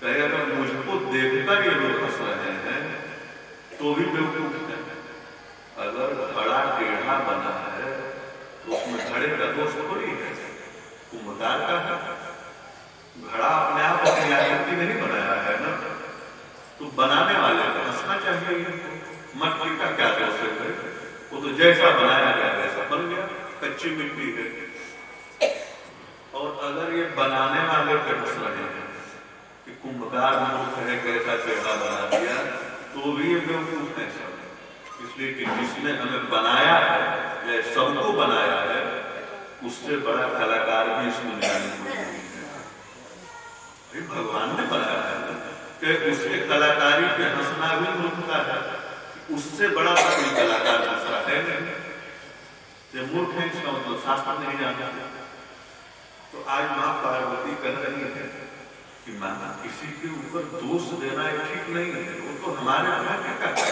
कहे अगर मुझको देखकर ये लोग हंस रहे हैं तो भी बेवकूफ है। अगर घड़ा टेढ़ा बना है तो उसमें घड़े का दोष थोड़ी है, कुम्भकार का है। घड़ा अपने आप अपनी आकृति नहीं बनाया है ना, तो बनाने वाले को हंसना चाहिए। मट्टी का क्या दोष है, वो तो जैसा बनाया गया वैसा बन गया, कच्ची मिट्टी है। और अगर ये बनाने वाले पे हंस रहे हैं कि कुंभकार मूर्ख है, कैसा टेढ़ा बना दिया, तो भी ये बेवकूफ है सब। इसलिए कि जिसने हमें बनाया है या सबको बनाया है, उससे बड़ा कलाकार भी इस दुनिया में नहीं है। भगवान ने बनाया है कि उसके कलाकारी पे हंसना भी मूर्खता है, उससे बड़ा कोई कलाकार दूसरा है नहीं। मूर्ख है इसका मतलब शास्त्र नहीं जानता। तो आज माँ पार्वती कह रही है कि माँ किसी के ऊपर दोष देना ठीक नहीं है, वो तो हमारे भाग्य का है।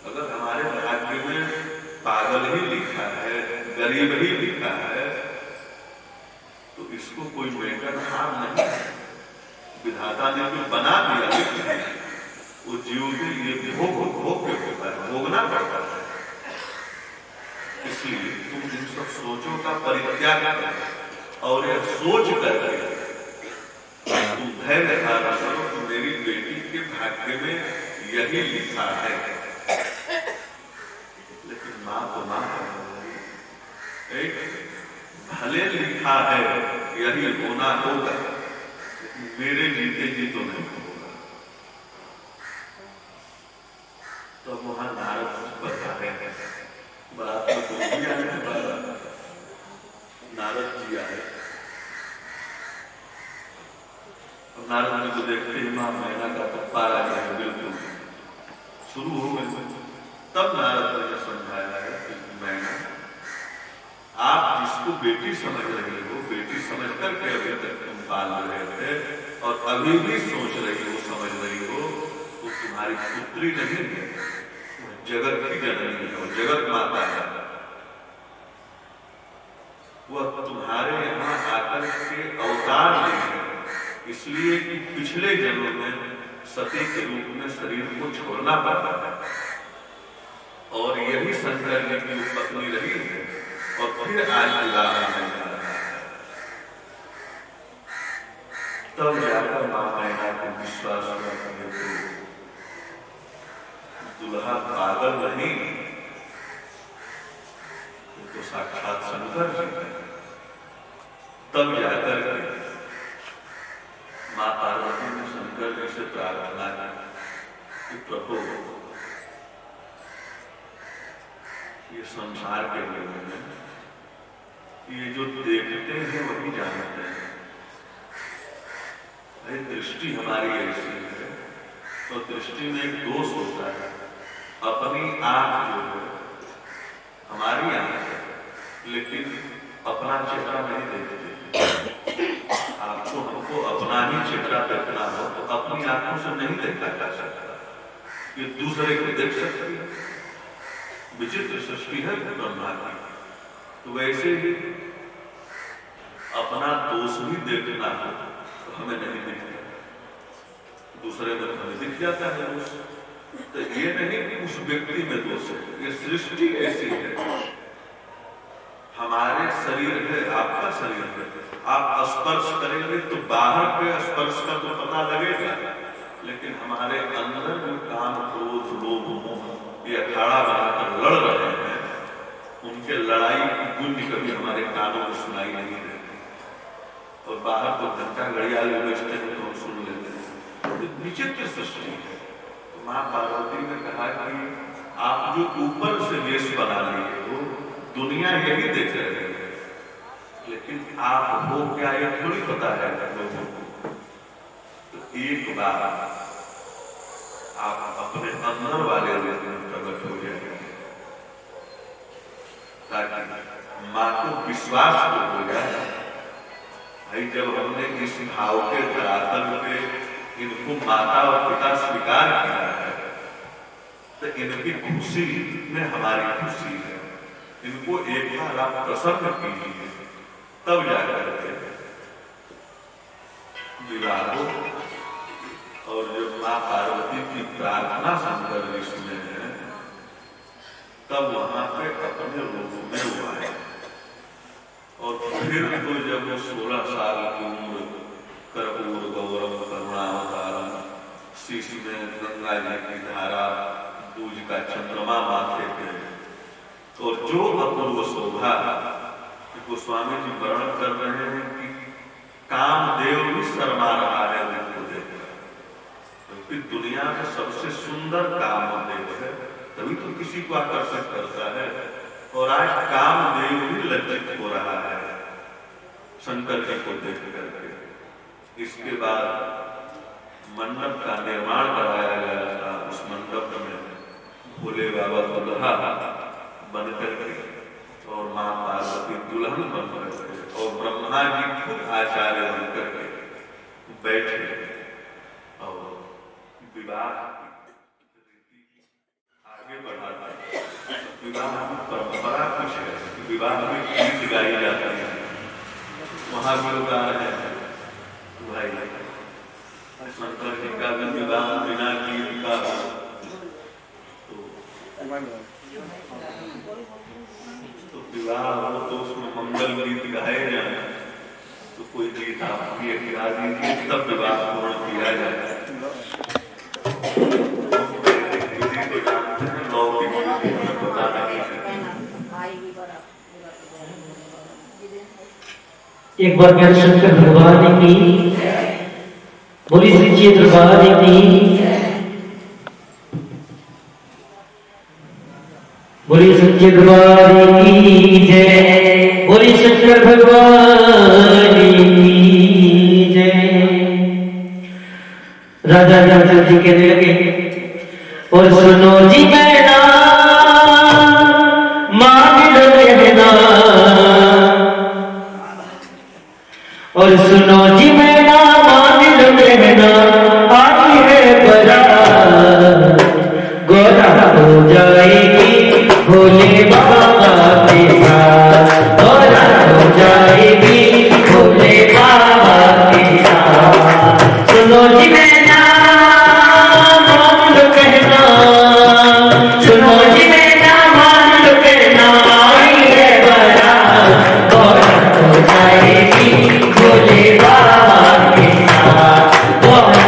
अगर हमारे भाग्य में पागल ही लिखा है, गरीब ही लिखा है, तो इसको कोई मेटर हार नहीं है। विधाता ने जो बना दिया वो जीव के लिए भोग के होता है, भोगना पड़ता है। इसलिए तुम इन सब सोचों का परित्याग करो और यह सोच करके तुम धैर्य धारण करो कि मेरी बेटी के भाग्य में यही लिखा है। लेकिन माँ तो माँ है, भले लिखा है यही होना होगा, मेरे जीते जी तो नहीं होगा। तो वहां नारद बता रहे हैं, बारात में तो भी आए हैं, नारद जी आए। और नारद ने तो देखते ही माँ मैना का तो पारा गया, बिल्कुल शुरू हो गए। तब नारद ने समझाया है कि मैना, आप जिसको बेटी समझ रही हो, बेटी समझ करके अभी तक तुम पाल रहे थे और अभी भी सोच रही हो, समझ रही हो, तो तुम्हारी पुत्री नहीं है, जगत की जननी है, जगत माता है। वह तुम्हारे यहाँ आकर के अवतार नहीं है, इसलिए कि पिछले जन्म में सती के रूप में शरीर को छोड़ना पड़ा है और यही शंकर जी की पत्नी रही है और फिर आज विवाह नहीं कर रहा है। तब जाकर माँ मैना को विश्वास हुआ कि दुल्हा पागल नहीं, तो साक्षात शंकर जी है। तब जाकर के माँ पार्वती ने शंकर जी से प्रार्थना की कि प्रभु ये संसार के लोगों में ये जो देखते हैं वही जानते हैं, भाई दृष्टि हमारी ऐसी है, तो दृष्टि में एक दोष होता है। अपनी आंख जो है हमारी आंख है, लेकिन अपना चेहरा नहीं देखते। आपको हमको अपना ही चेहरा देखना हो तो अपनी आंखों से नहीं देखा जा सकता, ये दूसरे को देख सकती है। विचित्र सृष्टि है ब्रह्मा की। तो वैसे ही अपना दोष भी देखना हो तो हमें नहीं दिखता, दूसरे में हमें दिख जाता है दोष। तो ये नहीं कि उस व्यक्ति में दोष है, ये सृष्टि ऐसी है। हमारे शरीर है, आपका शरीर है, आप स्पर्श करेंगे तो बाहर के स्पर्श का तो पता लगेगा, लेकिन हमारे अंदर जो काम क्रोध लोभ मोह ये अखाड़ा बनाकर लड़ रहे हैं, उनके लड़ाई की गूंज कभी हमारे कानों को सुनाई नहीं देती। और बाहर तो घंटा घड़ियाल बजते हैं तो हम सुन लेते हैं। विचित्र सृष्टि है। तो माँ पार्वती ने कहा कि आप जो ऊपर से वेश बना लिए हो, दुनिया यही देख रहे हैं, लेकिन आप हो क्या ये थोड़ी पता है लोगों को। तो एक बार आप अपने अंदर वाले रूप में प्रकट हो जाएंगे, ताकि माँ को विश्वास हो जाए। भाई जब हमने इस भाव के धरातल पे इनको माता और पिता स्वीकार किया है, तो इनकी खुशी में हमारी खुशी है। इनको एक बार आप प्रसन्न कीजिए, तब जाकर के विवाह हो। और जब माँ पार्वती की प्रार्थना शंकर जी सुने हैं, तब वहां पे अपने रूप में हुआ है। और फिर तो जब 16 साल की उम्र, कर्पूर गौरव करुणावतारम, शीश में गंगा जी की धारा, दूज का चंद्रमा माथे पे, और जो अपूर्व शोभा गोस्वामी जी वर्णन कर रहे हैं कि कामदेव भी शर्मा रहा है उनको देखकर, क्योंकि दुनिया में सबसे सुंदर कामदेव है, तभी तो किसी को आकर्षित करता है। और आज कामदेव भी लज्जित हो रहा है शंकर जी को देख करके। इसके बाद मंडप का निर्माण कराया गया था। उस मंडप में भोले बाबा दुल्हा बन करके और माँ पार्वती दुल्हन बन करके और ब्रह्मा जी खुद आचार्य बन करके बैठे और विवाह आगे बढ़ाता है। विवाह की परंपरा कुछ है, विवाह में गीत गाई जाती है। वहां भी लोग आ रहे हैं भाई शंकर जी का विवाह बिना गीत का तो विवाह हो तो उसमें मंगल गीत गाए जाए, तो कोई गीत आप ये गा दीजिए तब विवाह पूर्ण किया जाए। एक बार प्यारे शंकर भगवान की बोली सच्ची दरबार की बोली सच्चे दरबार की जय, बोली शंकर भगवान की जय। राजा राजा जी कहने लगे और सुनो जी मैना मान लो कहना, और सुनो जी मैना मान लो कहना, आती है बारात गोरा हो जाएगी भोले बाबा के साथ, गोरा हो जाएगी भोले बाबा के साथ। सुनो जी मैना मान लो कहना, सुनो जी मैना मान लो कहना, आई है बारात गोरा हो जाएगी भोले बाबा के साथ, गोरा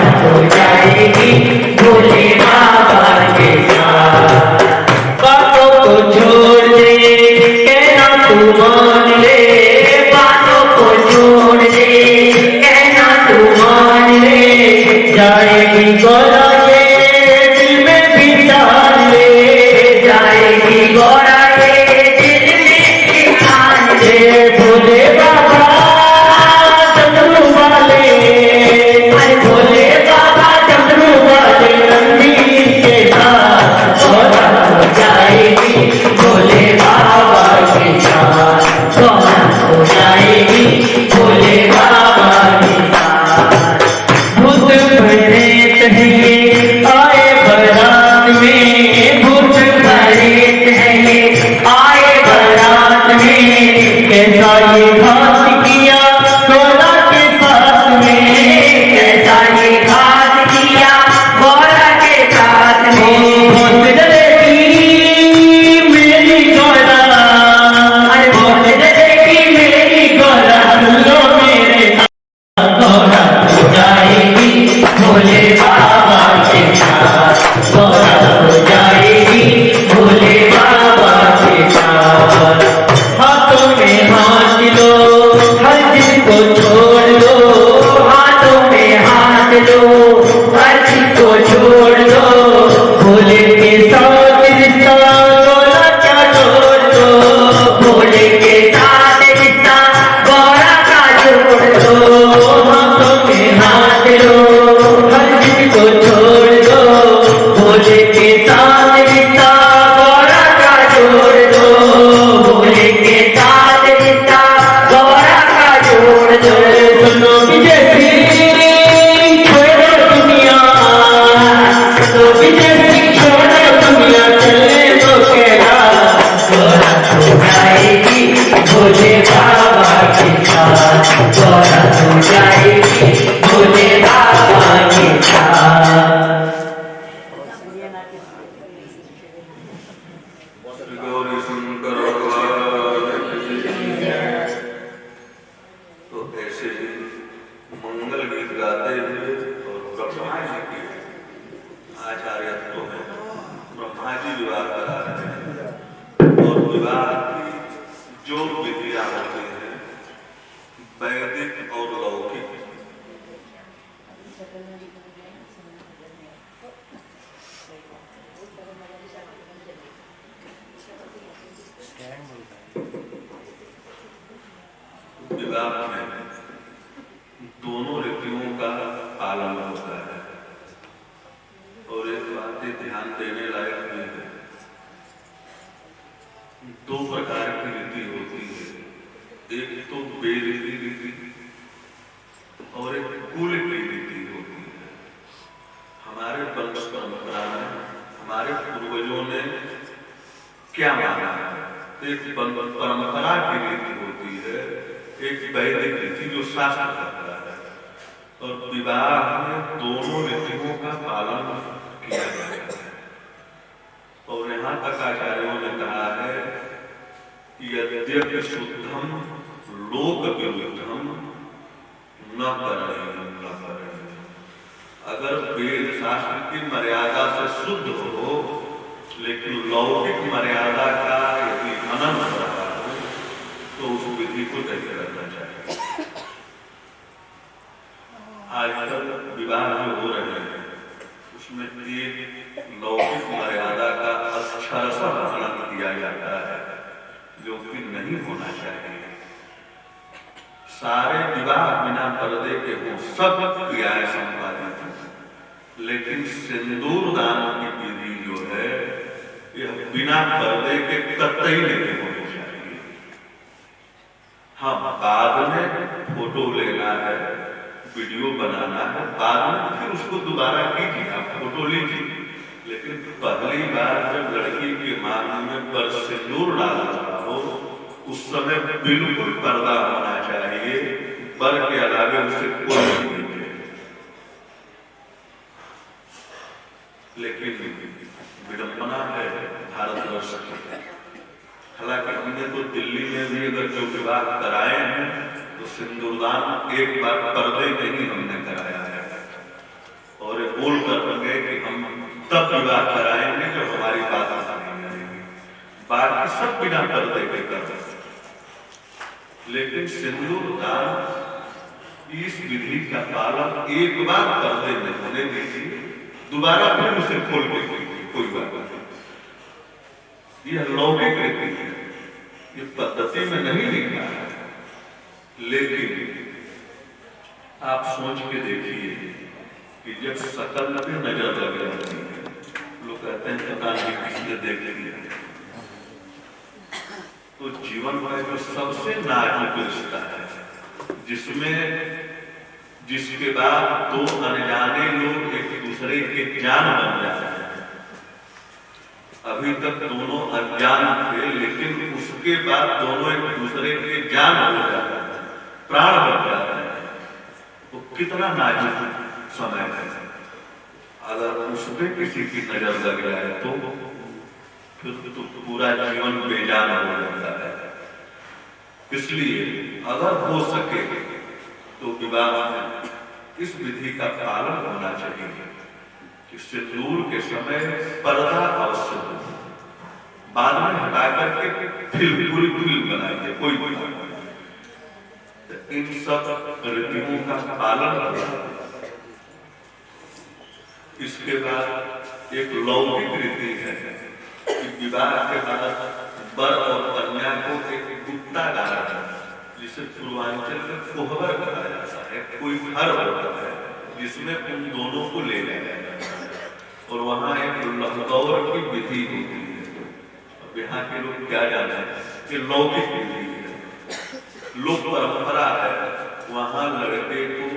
वहां लड़के को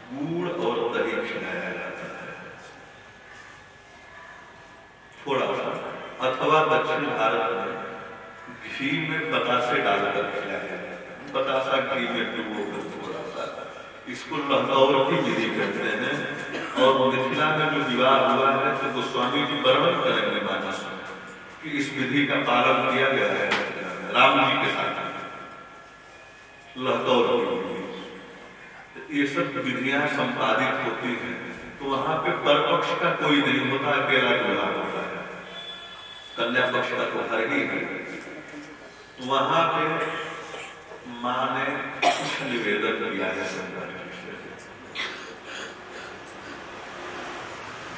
गुड़ और दही खिलाया जाता है, थोड़ा सा, अथवा दक्षिण भारत में घी में बतासे डालकर खिलाया जाता है, बतासा घी में डुबोकर थोड़ा सा। इसको लहकौर की विधि कहते हैं। और मिथिला में जो विवाह हुआ है तो गोस्वामी जी वर्णन करेंगे मानस में कि इस विधि का पालन किया गया है राम जी के साथ लहकौर की विधि। ये सब विधियां संपादित होती हैं तो वहां पे परपक्ष का कोई नहीं होता, अकेला दूल्हा होता है, कन्या पक्ष का तो हर ही है। वहां पे माँ ने कुछ निवेदन किया है शंकर जी से।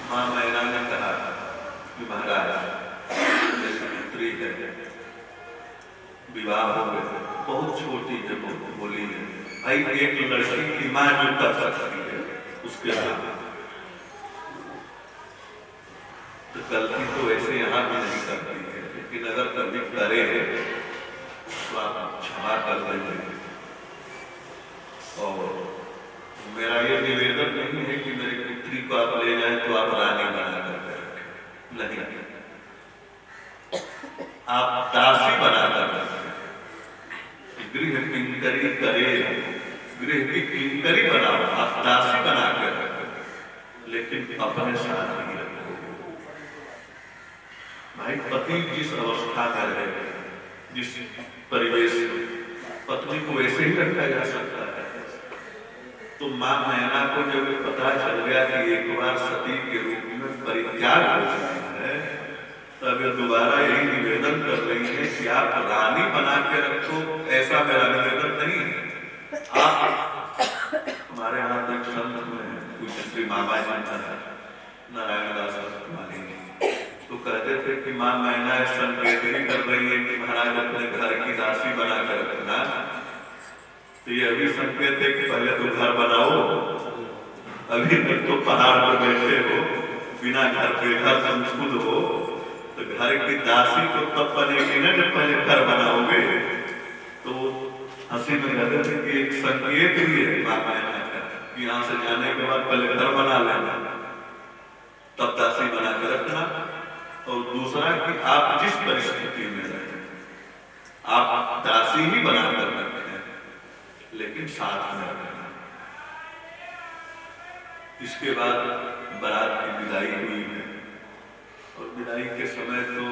माँ मैना ने कहा कि महाराज जैसे पुत्री है, विवाह हो गए, बहुत छोटी है, बहुत बोली है, भाई एक लड़की की माँ जो कर सकती है उसके बाद तो गलती तो वैसे यहाँ भी नहीं करती है, लेकिन अगर कभी करे तो आप क्षमा कर देंगे। और मेरा ये निवेदन नहीं है कि मेरी पुत्री को आप ले जाएं तो आप रानी बना कर रखें, नहीं, आप दासी बना कर रखें। गृह किंकरी करे, गृह की किंकरी बनाओ, आप दासी बना कर रखें, लेकिन अपने साथ ही रखो। भाई पति जिस अवस्था में रहे, जिस परिवेश में, पत्नी को वैसे ही रखा जा सकता है। तो माँ मैना को जब पता चल गया कि एक बार सती के रूप में परित्याग हो चुका है, तब दोबारा यही निवेदन कर रही है कि आप रानी बना के रखो। ऐसा मेरा निवेदन नहीं है। आप हमारे यहाँ एक संत में कुछ श्री मामा जी नारायण दास तो कहते थे कि माँ मैना संकेत भी कर रही है कि महाराज अपने घर की दासी बना कर रखना, तो ये अभी संकेत है कि पहले तो घर बनाओ, अभी तक तो पहाड़ पर बैठे हो, बिना घर के घर तुम खुद हो, तो घर की दासी तो तब बनेगी ना जब पहले घर बनाओगे। तो हंसी में कहते थे कि एक संकेत भी है माँ मैना का कि यहाँ से जाने के बाद पहले घर बना लेना, तब दासी बना के रखना। और दूसरा कि आप जिस परिस्थिति में रहे, आप दासी ही बना कर रखते हैं, लेकिन साथ में रहना। इसके बाद बारात की विदाई हुई है और विदाई के समय तो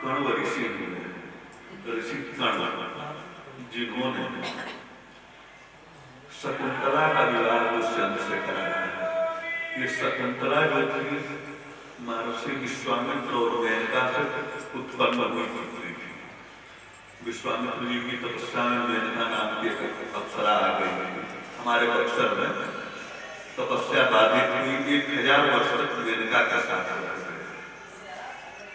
कण्व ऋषि हुए, ऋषि कण्व, जिन्होंने शकुंतला का विवाह दुष्यंत से कराया है। ये शकुंतला जो थी महर्षि विश्वामित्र और मेनका से उत्पन्न हुई पुत्री थी। विश्वामित्र जी की तपस्या में मेनका नाम की एक अप्सरा आ गई थी। हमारे अक्षर में तपस्या बाधित हुई, 1000 वर्ष तक मेनका के साथ रहे।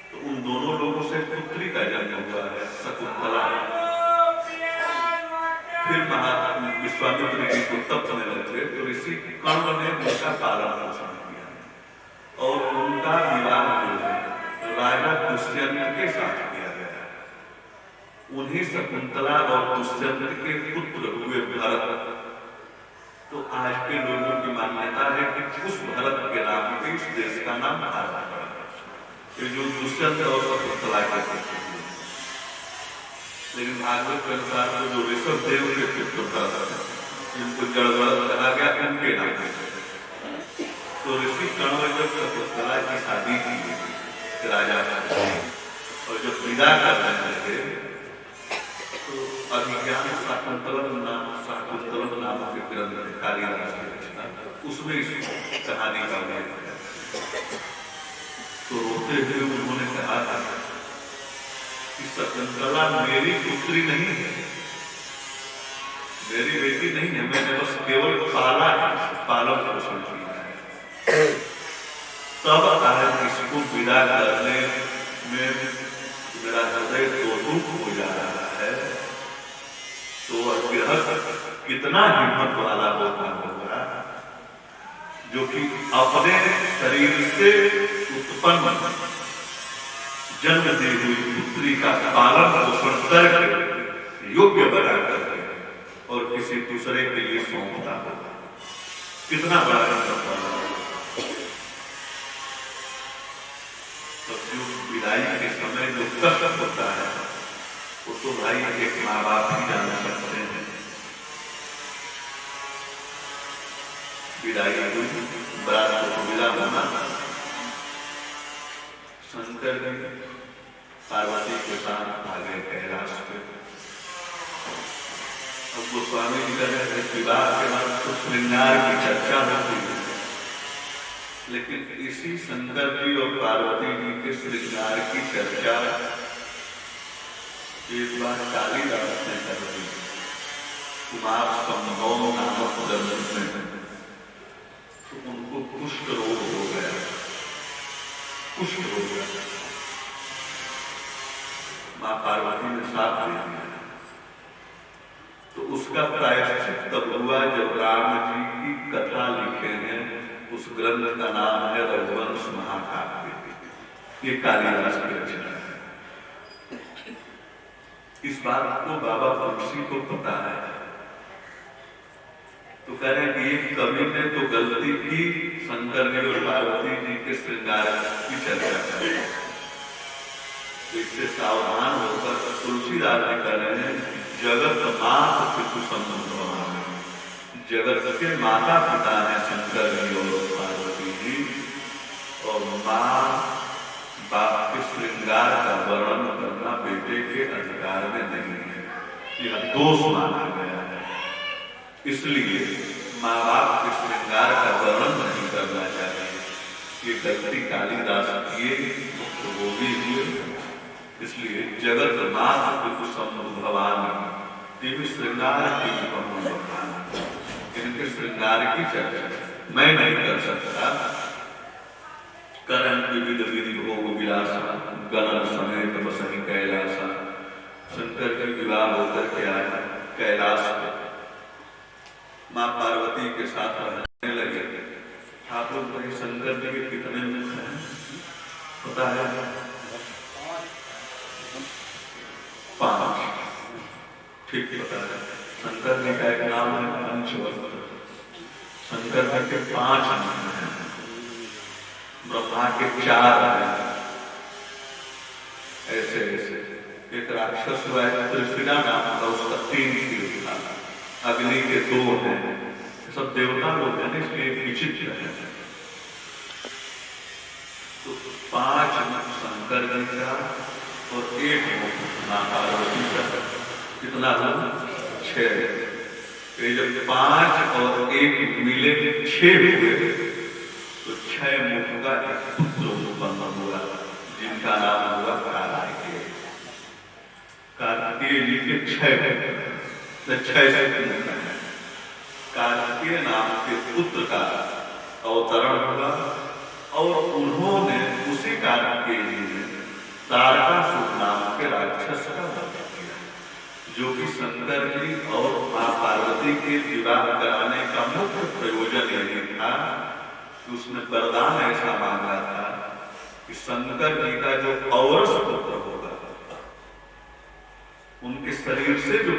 तो उन दोनों लोगों से पुत्री का जन्म हुआ है, शकुंतला। फिर विश्वामित्र जी को तपने लगे तो ऋषि कण्व ने उनका पालन पोषण किया और उनका विवाह जो है राजा दुष्यंत के साथ किया गया। उन्हीं शकुंतला और दुष्यंत के पुत्र हुए भरत। तो आज के लोगों की मान्यता है कि उस भरत के नाम पे इस देश का नाम भारत पड़ा, जो दुष्यंत और शकुंतला के पुत्र। लेकिन भागवत के अनुसार जो ऋषभ देव के पुत्र भरत, जिनको जड़गड़ कहा गया, उनके नाम पे। तो ऋषि कण्व जब शकुंतला की शादी की राजा और जब विदा कर रहे थे तो अभिज्ञान शाकुंतलम नाम के ग्रंथ कालिदास की रचना, उसमें इस कहानी का उल्लेख है। तो रोते हुए उन्होंने कहा था कि शकुंतला मेरी पुत्री नहीं है, मेरी बेटी नहीं है, मैंने बस केवल पाला है, पालन पोषण किया है। तब आज इसको विदा करने में मेरा हृदय दुख हो जा रहा है। तो गृहस्थ कितना हिम्मत वाला होता होगा जो कि अपने शरीर से उत्पन्न जन्म दी हुई पुत्री का पालन पोषण करके योग्य बना करके और किसी दूसरे के लिए सौंपता होगा, कितना बड़ा तो जो विदाई के समय जो कष्ट होता है वो तो भाई एक माँ बाप ही जान सकते हैं। विदाई हुई, बरात को विदा होना, शंकर जी पार्वती के साथ आगे कैलाश पे। अब गोस्वामी जी कह रहे हैं विवाह के बाद तो श्रृंगार की चर्चा होती है, लेकिन इसी शंकर जी और पार्वती जी के श्रृंगार की चर्चा एक बार कालिदास ने कर दी कुमार संभव नामक ग्रंथ में। तो उनको कुष्ठ रोग हो गया, कुष्ठ हो गया। मां पार्वती ने साथ दे दिया। तो उसका प्रायश्चित तब हुआ जब राम जी की कथा लिखे हैं। उस ग्रंथ का नाम है रघुवंश महाकाव्य। ये कालिदास की रचना है। इस बात को बाबा तुलसी को पता है, तो कह रहे हैं कि एक कवि ने तो गलती की, शंकर जी और पार्वती जी के श्रृंगार की चर्चा कर। इससे सावधान होकर तुलसीदास जी कह रहे हैं जगत माता पितु संबंध, जगत के माता पिता हैं शंकर जी और पार्वती जी, और माँ बाप के श्रृंगार का वर्णन करना बेटे के अधिकार में नहीं है, यह दोष माना गया है। इसलिए माँ बाप के श्रृंगार का वर्णन नहीं करना चाहिए। ये गलती कालिदास किए तो वो भी हुए। इसलिए जगत नाथ पितु भगवान देवी श्रृंगार की इनके श्रृंगार की चर्चा मैं नहीं कर सकता। करण विविध विधि भोग विलासा गणन समेत बसहि कैलासा। शंकर के विवाह होकर के आया कैलाश में, माँ पार्वती के साथ रहने लगे। आप लोग भाई शंकर जी के कितने मुख हैं पता है? 5। ठीक पता है। शंकर जी का एक नाम है पंचवक्त्र। शंकर जी के 5 नाम हैं, ब्रह्मा के 4 हैं। ऐसे ऐसे एक राक्षस हुआ है त्रिशिरा नाम का, उसका 3 सिर था। अग्नि के 2 हैं। सब देवता लोग हैं, इसलिए विचित्र है। तो 5 मुख शंकर जी का और 1 मुख मां पार्वती का। कितना था? 6। ये जब 5 और 1 मिले 6 हुए तो 6 मुख का एक पुत्र उत्पन्न हुआ, जिनका नाम हुआ कार्तिकेय। कार्तिकेय जी के 6 कार्तिकेय नाम के पुत्र का अवतरण हुआ, और उन्होंने उसी कार्तिकेय जी ने तारकासुर नाम के राक्षस का वध किया, जो कि शंकर जी और मां पार्वती के विवाह कराने का मुख्य प्रयोजन यही था कि उसने वरदान ऐसा मांगा था कि शंकर जी का जो औरस पुत्र होगा, उनके शरीर से जो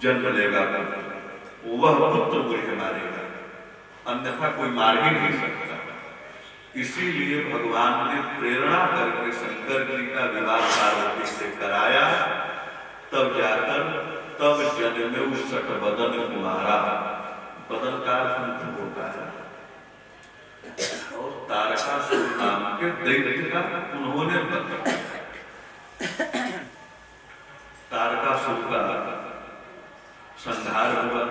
जन्म लेगा वह पुत्र मुझे मारेगा, अन्यथा कोई मार ही नहीं सकता। इसीलिए भगवान ने प्रेरणा करके शंकर जी का विवाह पार्वती से कराया। तब जाकर तब जन्म में उस सट बदन कुमारा, बदन का अर्थ होता है, और तारकासुर नाम के दैत्य का उन्होंने बदला। तारकासुर का संहार हुआ,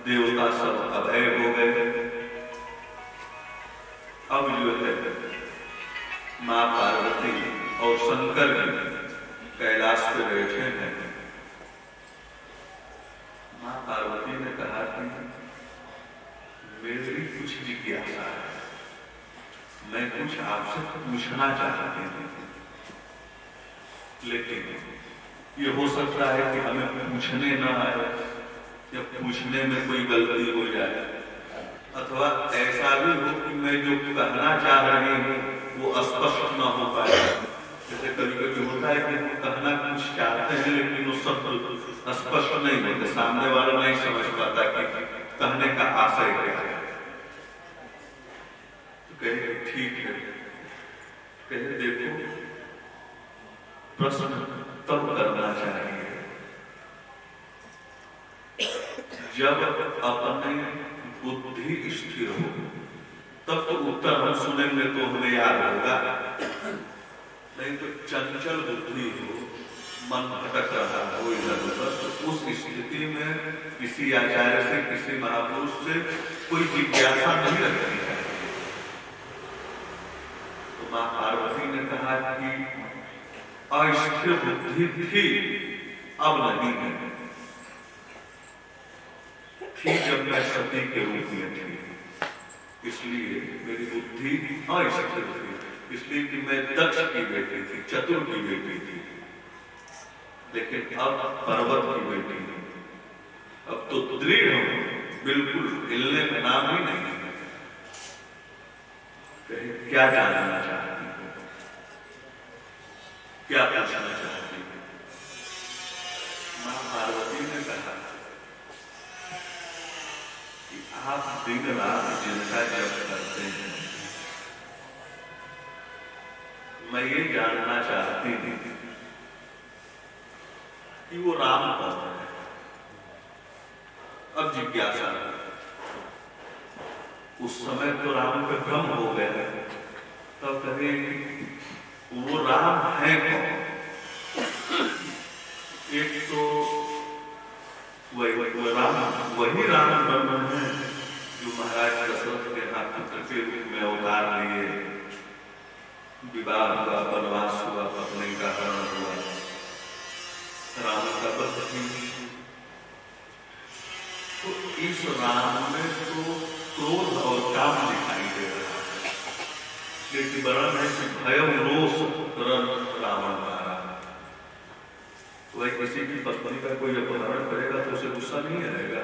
देवता सब अभय हो गए। अब जो है मां पार्वती और शंकर जी कैलाश पे बैठे हैं। मां पार्वती ने कहा कि मेरी कुछ जिज्ञासा है, मैं कुछ आपसे पूछना चाहती हूँ, लेकिन ये हो सकता है कि हमें पूछने ना आए या पूछने में कोई गलती हो जाए, अथवा ऐसा भी हो कि मैं जो कहना चाह रही हूँ वो स्पष्ट न हो पाए। जैसे कभी कभी होता है कि हम कहना कुछ चाहते हैं लेकिन वो शब्द स्पष्ट नहीं होते, सामने वाला नहीं समझ पाता कि कहने का आशय क्या है। तो कहे ठीक है, कहे देखो प्रश्न तब करना चाहिए जब अपने बुद्धि स्थिर हो, तब तो उत्तर हम सुनेंगे तो हमें याद होगा। नहीं तो चंचल बुद्धि हो, मन भटक रहा हो इधर उधर, तो उस स्थिति में किसी आचार्य से, किसी महापुरुष से कोई जिज्ञासा नहीं रखनी है। तो मां पार्वती ने कहा कि अस्थिर बुद्धि थी, अब नहीं है, थी जब मैं सती के रूप में थी, इसलिए मेरी बुद्धि अस्थिर थी, इसलिए कि मैं दक्ष की बेटी थी, चतुर की बेटी थी। लेकिन अब पर्वत की बेटी हूं, अब तो दृढ़ हूं, बिल्कुल हिलने का नाम ही नहीं है। क्या जानना चाहती हूँ, क्या पूछना चाहती हूँ? मां पार्वती ने कहा कि आप दिन रात जिनका जप करते हैं, मैं ये जानना चाहती हूँ कि वो राम कौन है। अब जिज्ञासा, उस समय तो राम पे भ्रम हो गया, तब कहे वो राम है कौन? एक तो वही राम ब्रह्म है जो महाराज दशरथ के हाथ पुत्र के रूप में अवतार लिए, विवाह हुआ, वनवास हुआ, पत्नी का हरण हुआ, राम का पत्नी। तो इस राम में तो क्रोध और काम दिखाई दे रहा है, लेकिन वर्णन है कि भयम रोष रावण का। वह किसी की पत्नी का कोई अपहरण करेगा तो उसे गुस्सा नहीं आएगा,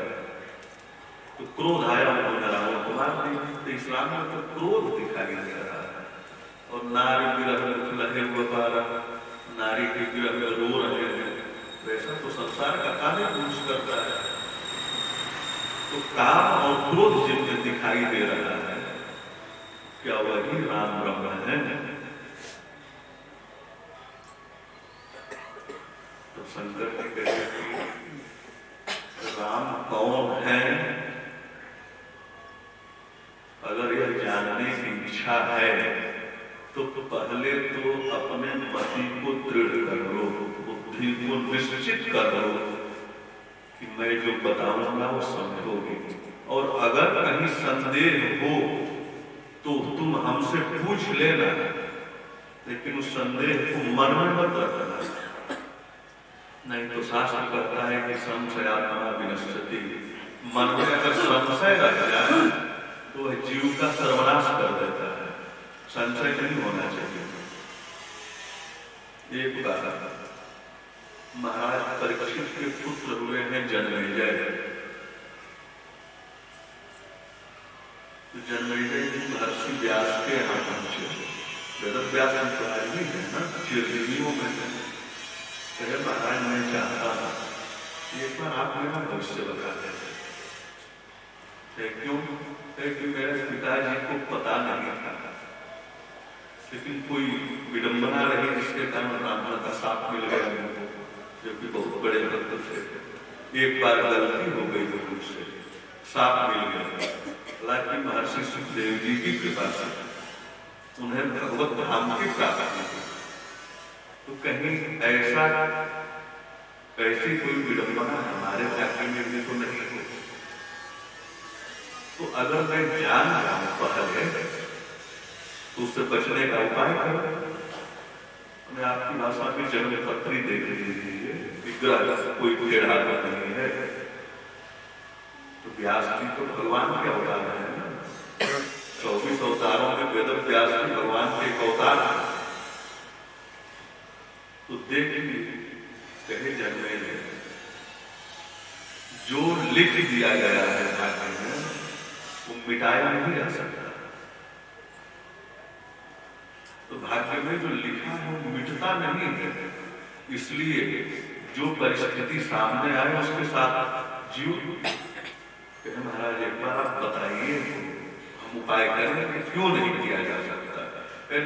तो क्रोध आया, उन्होंने रावण को मार दिया। तो इस राम में तो क्रोध दिखाई दे रहा है, और नारी विरह में लगे हुए पारा, नारी के विरह में रो रहे हैं, वैसा तो संसार का कार्य पुरुष करता है। तो काम और क्रोध जिनमें दिखाई दे रहा है, क्या वही राम ब्रह्म है? तो शंकर जी कहते कि राम कौन है, अगर यह जानने की इच्छा है तो पहले तो अपने मति को दृढ़ कर लो, बुद्धि को निश्चित कर लो कि मैं जो बताऊंगा वो समझोगे, और अगर कहीं संदेह हो तो तुम हमसे पूछ लेना, लेकिन उस संदेह को मन में मत रखना। नहीं तो शास्त्र कहता है कि संशयात्मा विनश्यति, मन में अगर संशय रह जाए तो वह जीव का सर्वनाश कर देता है। संशय नहीं होना चाहिए। एक बार महाराज परीक्षित के पुत्र हुए हैं जन्मेजय। तो जन्मेजय जी महर्षि व्यास के यहाँ पहुंचे। वेद व्यास तो आदमी है ना, चिरंजीवियों में है। कहे महाराज मैं चाहता था एक बार आप मेरा भविष्य बता देते। क्यों? कि मेरे पिताजी को पता नहीं था, लेकिन कोई विडंबना रही जिसके कारण ब्राह्मण का साथ मिल गया, जो कि बहुत बड़े भक्त थे। एक बार गलती हो गई तो मुझसे साथ मिल गया। हालांकि महर्षि सुखदेव जी की कृपा से उन्हें भगवत धाम की प्राप्ति हुई। तो कहीं ऐसी कोई विडंबना हमारे भाग्य में भी तो नहीं हो। तो अगर मैं जान जाऊं पहले तो उससे बचने का उपाय करो। मैं आपकी भाषा में जन्म पत्री देख लीजिए, विग्रह कोई टेढ़ा नहीं है। तो व्यास जी तो भगवान के अवतार है ना, 24 अवतारों में वेद व्यास जी भगवान के अवतार है। तो देख लीजिए, कहे जन्मे जो लिख दिया गया है भाग्य में वो मिटाया नहीं जा सकता। तो भाग्य में जो लिखा लिखा वो मिटता नहीं है। इसलिए जो परिस्थिति सामने आए उसके साथ जीव। महाराज एक बार आप बताइए, हम उपाय करें, क्यों नहीं किया जा सकता?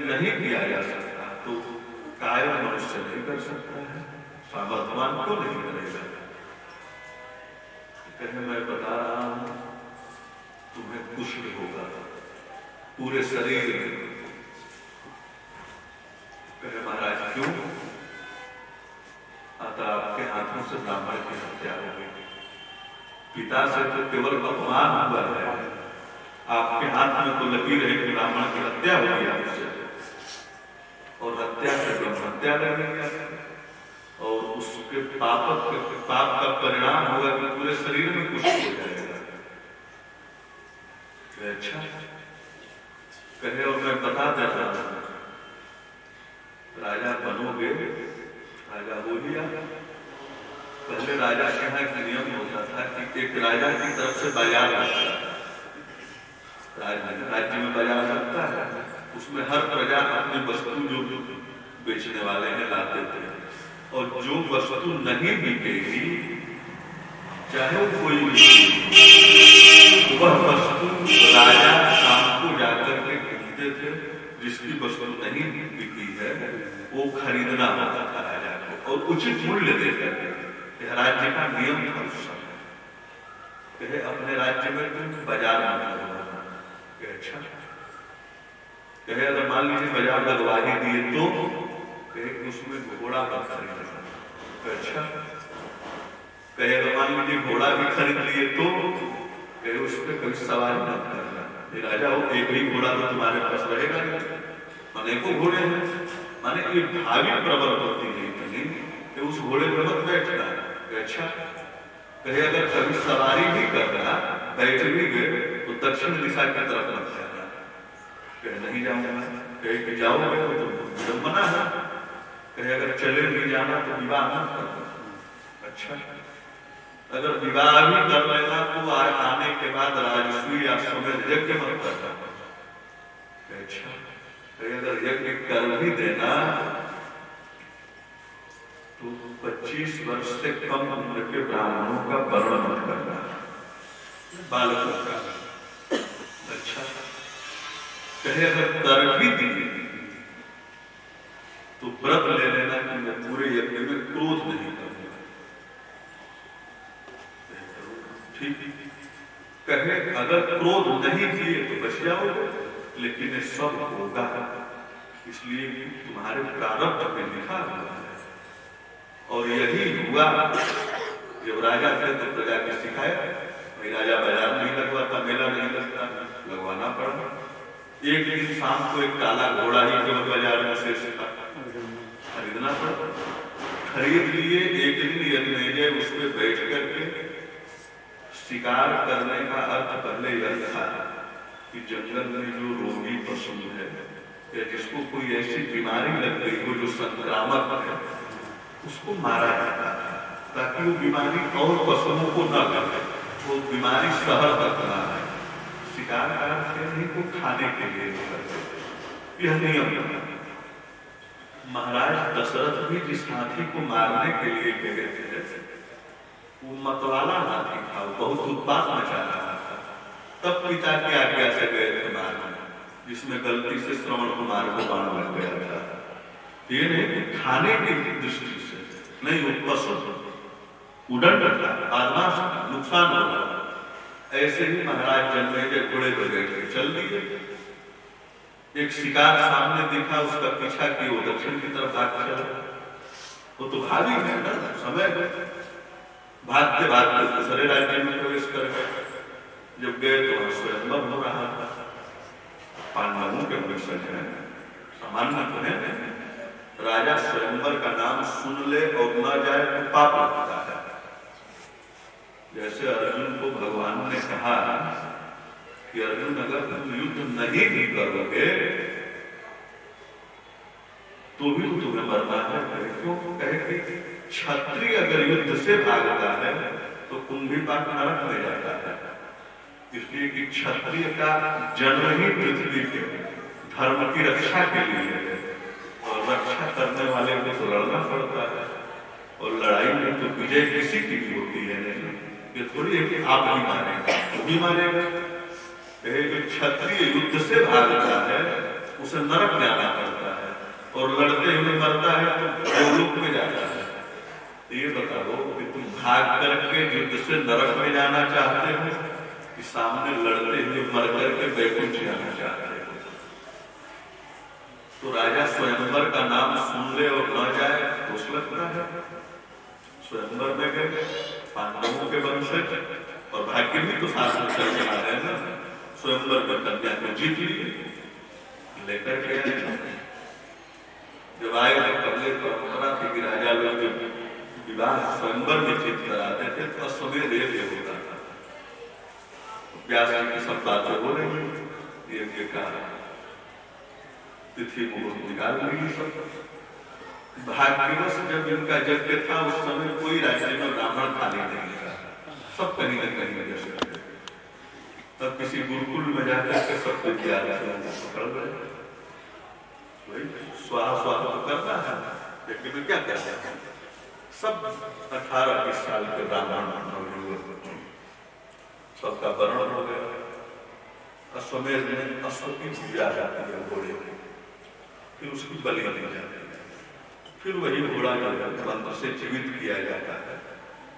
नहीं किया जा सकता तो कायर मनुष्य नहीं कर सकता है, सामर्थवान को नहीं करेगा। मैं बता रहा हूं तुम्हें कुष्ठ होगा पूरे शरीर में। कहे महाराज क्यों? अतः आपके हाथों से ब्राह्मण की हत्या हो गई। पिता से तो केवल अपमान हुआ है, आपके हाथ में तो लकीर है कि ब्राह्मण की हत्या हो गई आपसे, और हत्या से ब्रह्म हत्या लगेगा, और उसके पाप का परिणाम होगा कि पूरे शरीर में कुष्ठ हो जाएगा। अच्छा कहे, और मैं बता देता हूं, राजा बनोगे, राजा हो गया। पहले राजा के यहाँ एक नियम होता था कि एक राजा की तरफ से बाजार लगता है। राज्य में बाजार लगता है, उसमें हर प्रजा अपनी वस्तु जो बेचने वाले हैं लाते थे, और जो वस्तु नहीं बिकेगी, चाहे वो कोई भी, वह वस्तु राजा शाम को जाकर के खरीदते थे। जिसकी वस्तु नहीं बिकी है वो खरीदना होता था राजा को, और उचित मूल्य देकर के। यह राज्य का नियम था उस समय। कहे अपने राज्य में तुम बाजार में अच्छा। कहे अगर मान लीजिए बाजार लगवा ही दिए तो कहे उसमें घोड़ा मत खरीदना। अच्छा। कहे अगर मान लीजिए घोड़ा भी खरीद लिए तो कहे उस पर कभी सवारी मत करना। ये राजा हो, एक ही घोड़ा तो तुम्हारे पास रहेगा नहीं, अनेकों घोड़े हैं। माने ये भावी प्रबल होती है इतनी कि उस घोड़े पर मत बैठना। अच्छा। कहे अगर कभी सवारी भी करना, बैठ भी गए तो दक्षिण दिशा की तरफ मत जाना। कहे नहीं जाऊंगा। कहे कि जाओगे तो विडंबना है। कहे अगर चले भी जाना तो विवाह मत करना। अच्छा। अगर विवाह भी कर लेना तो आने के बाद राजस्वी या सुमेध यज्ञ मत करना। अच्छा। अगर यज्ञ कर भी देना तो 25 वर्ष से कम उम्र के ब्राह्मणों का वर्ण मत करना, बालकों का। अच्छा। कहे अगर कर भी दिए तो व्रत ले लेना कि मैं पूरे यज्ञ में क्रोध नहीं करूंगा। ठीक। कहे अगर क्रोध नहीं किए तो बच जाओगे, लेकिन ये सब होगा इसलिए तुम्हारे प्रारब्ध में लिखा हुआ है। और यही हुआ जब राजा थे तो प्रजा की शिकायत, भाई राजा बाजार नहीं लगवाता, मेला नहीं लगता, लगवाना पड़ा। एक दिन शाम को एक काला घोड़ा ही केवल बाजार में शेष था, खरीदना पड़ा। खरीद लिए। एक दिन यज्ञ उस पर बैठ करके शिकार करने का अर्थ पहले यह था कि जंगल में जो रोगी पशु है या जिसको कोई ऐसी बीमारी लग गई हो जो संक्रामक है, उसको मारा जाता था ताकि वो बीमारी और पशुओं को न लगे, वो बीमारी शहर तक न आए। शिकार करते नहीं को खाने के लिए करते, यह नियम था। महाराज दशरथ भी जिस हाथी को मारने के लिए गए थे वो मतवाला हाथी था, बहुत उत्पात मचा रहा था। तब पिता की आज्ञा से गए थे मारने, जिसमें गलती से श्रवण कुमार को बाण लग गया था। ये नहीं खाने की दृष्टि से नहीं, वो पशु उदंड था, आदमाश था, नुकसान होगा। ऐसे ही महाराज जन्मेजय घोड़े पर बैठे चल दिए। एक शिकार सामने दिखा, उसका पीछा किया, वो दक्षिण की तरफ भाग चला। वो तो भागी है ना, समय भागते भागते दूसरे राज्य में प्रवेश कर गए। जब गए तो वहां स्वयंवर हो रहा था। पांडवों के वंशज है, सामान्य तो है। राजा स्वयंवर का नाम सुन ले और न जाए तो पाप लगता है। जैसे अर्जुन को भगवान ने कहा कि अर्जुन अगर तुम युद्ध नहीं भी करोगे तो भी तुम्हें मरना है। क्यों? कहे कि क्षत्रिय अगर युद्ध से भागता है तो कुंभी पाक नरक में जाता है। इसलिए कि क्षत्रिय का जन्म ही पृथ्वी के धर्म की रक्षा के लिए है, और रक्षा करने वाले को तो लड़ना पड़ता है, और लड़ाई में तो विजय किसी की भी होती है नहीं। ये थोड़ी है कि आप ही मारेंगे, वो भी मारेगा। जो क्षत्रिय युद्ध से भागता है उसे नरक जाना पड़ता है, और लड़ते हुए मरता है तो देवलोक में जाता है। ये बताओ कि तुम भाग करके युद्ध से नरक में जाना चाहते हो कि सामने लड़ते हुए मर करके वैकुंठ जाना चाहते हो? तो राजा स्वयंवर का नाम सुन ले और न जाए दोष लगता है। स्वयंवर में गए पांडवों के वंशज, और भाग्य भी तो साथ में चल चला है ना। स्वयंवर में कन्या को जीत लिए, लेकर के जब आए तो पहले परंपरा थी कि राजा लोग विवाह स्वयंवर में चित कराते थे तो अश्वमेध यज्ञ होता था। व्यास जी की सब बातें हो रही, यज्ञ का तिथि मुहूर्त निकाल ली सब। भाग्यवश जब इनका यज्ञ था उस समय कोई राज्य में ब्राह्मण खाली नहीं था, सब कहीं न कहीं व्यस्त थे। तब किसी गुरुकुल में जाकर के सब विद्यार्थी पकड़ गए। स्वाहा स्वाहा तो करना है, लेकिन क्या करते हैं सब 18-20 साल के ब्राह्मण सबका वर्ण हो गया। अश्वमेध में अश्व की पूजा जाती है घोड़े की, फिर उसकी बलि दी जाती है, फिर वही घोड़ा जो है मंत्र से जीवित किया जाता है।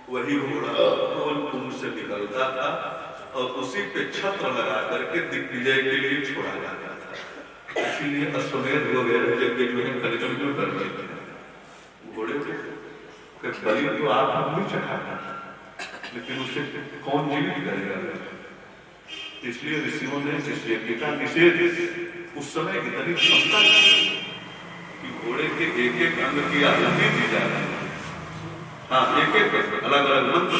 वही घोड़ा केवल कुंभ से निकलता था और उसी पे छत्र लगा करके दिग्विजय के लिए छोड़ा जाता था। इसीलिए अश्वमेध वगैरह यज्ञ जो है कलियुग में कर लेते हैं। घोड़े के बलि तो आप हम भी चढ़ाना, लेकिन उसे कौन जीवित करेगा? इसलिए ऋषियों ने इस यज्ञ का निषेध उस समय इतनी क्षमता कि घोड़े के एक अंग की आहुति दी जाती है। हाँ, एक अलग अलग मंत्र,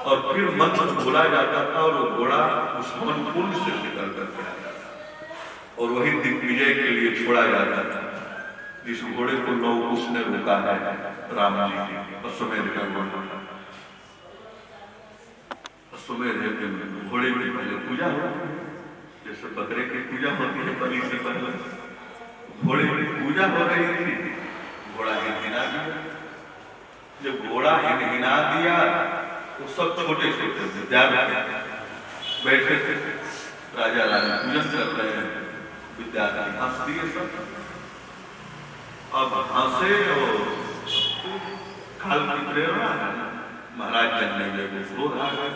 और फिर मंत्र बोला जाता था और वो घोड़ा उस कुंड से निकल करके आता था और वही दिग्विजय के लिए छोड़ा जाता था। जिस घोड़े को लौकुश ने रोका है राम जी अश्वमेध का घोड़ा। अश्वमेध यज्ञ में घोड़े की पहले पूजा हो, जैसे बकरे की पूजा होती है बलि से पहले, घोड़े की पूजा हो रही थी। घोड़ा हिनहिना दिया। जब घोड़ा हिनहिना दिया तो सब छोटे छोटे विद्यार्थी बैठे थे, राजा रानी पूजन कर रहे हैं, विद्यार्थी हंस दिए सब। अब हंसे और काल की प्रेरणा महाराज जनने लगे, क्रोध आ गए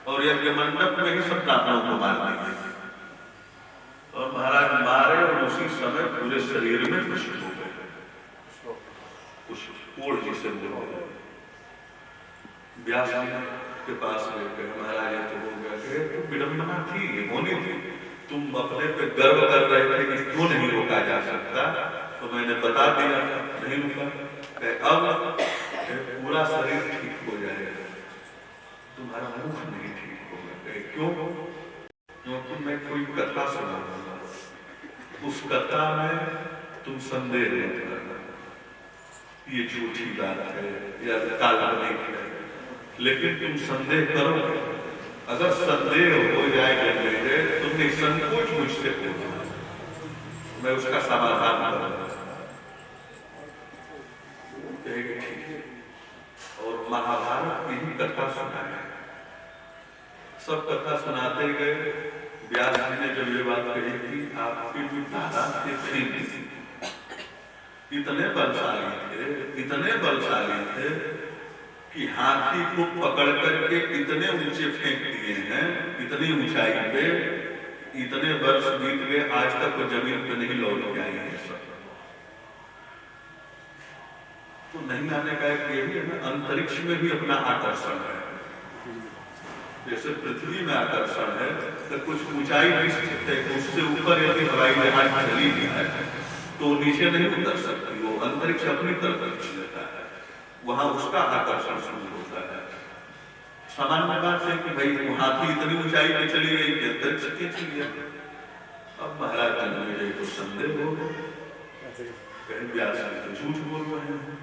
और यज्ञ मंडप में ही सब दाताओं को मार दिए। और महाराज मारे और उसी समय पूरे शरीर में पुष्प हो गए, पुष्पोड़ जिसे बोलते। व्यास के पास गए, महाराज तो हो गया, तो विडंबना थी, होनी थी। तुम अपने पे गर्व कर रहे थे कि क्यों नहीं रोका जा सकता, तो मैंने बता दिया, नहीं रुका। अब पूरा शरीर ठीक हो जाएगा, तुम्हारा मुख नहीं ठीक होगा। क्यों? क्योंकि मैं कोई कथा सुनाऊंगा, उस कथा में तुम संदेह नहीं करना, ये झूठी बात है या काल्पनिक है, लेकिन तुम संदेह करोगे। अगर संदेह हो जाएगा तुम निसंकोच मुझसे पूछना, मैं उसका समाधान करूंगा। और महाभारत की ही कथा सुनाया, सब कथा सुनाते गए। व्यास जी ने जब ये बात कही कि आपकी भी तादाद इतने बलशाली थे, इतने बलशाली थे कि हाथी को पकड़ करके इतने ऊंचे फेंक दिए हैं, इतनी ऊंचाई पे, इतने वर्ष बीत गए, आज तक वो जमीन पे नहीं लौट के आई है सब। तो नहीं आने का एक ये भी है, अंतरिक्ष में भी अपना आकर्षण है। जैसे पृथ्वी में आकर्षण है तो कुछ ऊंचाई भी स्थित है, उससे ऊपर यदि हवाई जहाज चली भी है तो नीचे नहीं उतर सकती, वो अंतरिक्ष अपनी तरफ खींच लेता है, वहां उसका आकर्षण शुरू होता है। सामान्य बात है कि भाई हाथी इतनी ऊंचाई पे चली गई कि अंतरिक्ष खींच लिया। अब महाराज जन्मेजय को संदेह हो गया, व्यास जी तो झूठ बोल रहे हैं,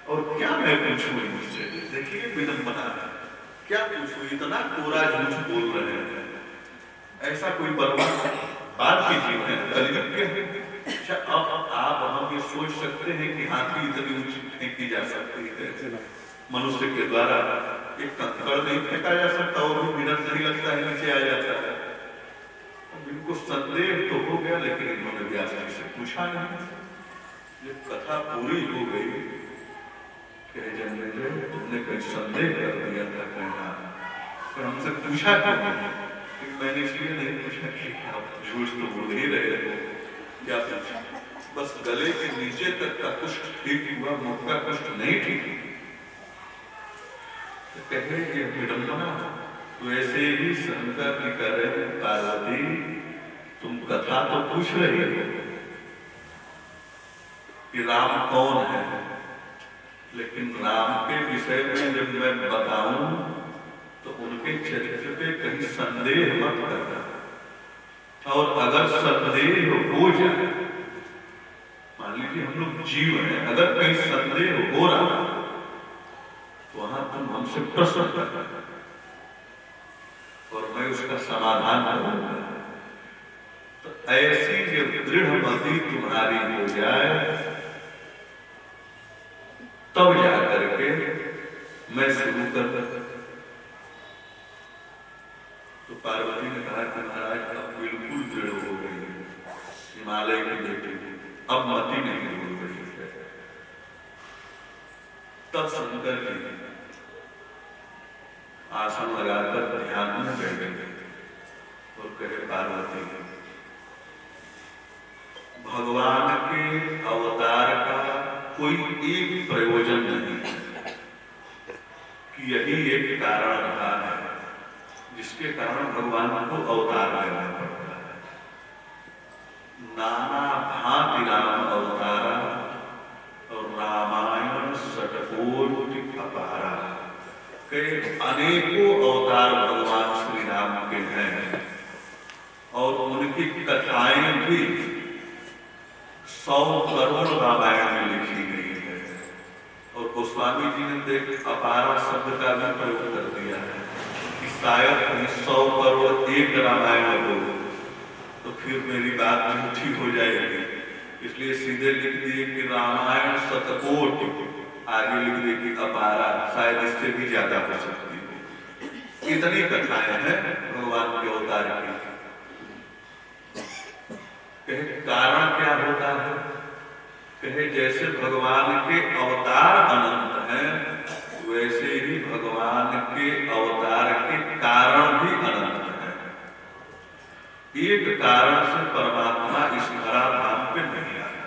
और क्या मैं पूछूं मुझसे? देखिए विडंबना, क्या पूछूं, इतना कोरा झूठ बोल रहे हैं। ऐसा कोई परमात्मा बात कीजिए, कलियुग के अच्छा, अब आप हम ये सोच सकते हैं कि हाथी इतनी ऊंची फेंकी जा सकती है, मनुष्य के द्वारा एक कंकड़ नहीं फेंका जा सकता और भी मिनट नहीं लगता है, नीचे आ जाता है। इनको संदेह तो हो गया, लेकिन इन्होंने व्यास जी से पूछा नहीं। जब कथा पूरी हो गई, कहे जन्मेजय तुमने कहीं संदेह कर दिया था, कहना फिर हमसे पूछा क्यों? मैंने इसलिए नहीं पूछा कि आप झूठ तो बोल ही रहे हो, क्या पूछा? बस गले के नीचे तक का कुष्ठ ठीक हुआ, मुख का कुष्ठ नहीं ठीक। तो कहे कि विडंबना, वैसे ही शंकर जी कह रहे हैं, पार्वती तुम कथा तो पूछ रही हो कि राम कौन है, लेकिन राम के विषय में जब मैं बताऊं तो उनके चरित्र पे कहीं संदेह मत करना, और अगर संदेह हो जाए, मान लीजिए हम लोग जीव हैं, अगर कहीं संदेह हो रहा तो वहां तुम हमसे प्रश्न करना और मैं उसका समाधान करूंगा। तो ऐसी जब दृढ़ मति तुम्हारी हो जाए तब जाकर के मैं शुरू कर। तो पार्वती ने कहा कि महाराज अब बिल्कुल दृढ़ हो गई, हिमालय की बेटी, अब मति नहीं हो गई है। तब शंकर जी आसन लगाकर ध्यान में बैठे और कहे, पार्वती भगवान के अवतार का कोई एक प्रयोजन नहीं है कि यही एक कारण रहा है जिसके कारण भगवान को अवतार लेना पड़ता है। नाना भांति राम अवतारा और रामायण सटकोटि अपारा, कई अनेकों अवतार भगवान श्री राम के हैं और उनकी कथाएं भी 100 करोड़ रामायण में लिखी गई है। और गोस्वामी जी ने देख अपारा शब्द का भी प्रयोग कर दिया है कि शायद 100 करोड़ एक रामायण हो तो फिर मेरी बात झूठी हो जाएगी, इसलिए सीधे लिख दिए कि रामायण शतकोटि, आगे लिख दिए कि अपारा, शायद इससे भी ज्यादा हो सकती है। इतनी कथाएं हैं भगवान के अवतार की। कहे कारण क्या होता है? कहे जैसे भगवान के अवतार अनंत हैं, वैसे ही भगवान के अवतार के कारण भी अनंत हैं। एक कारण से परमात्मा इस धराधाम पे नहीं आया।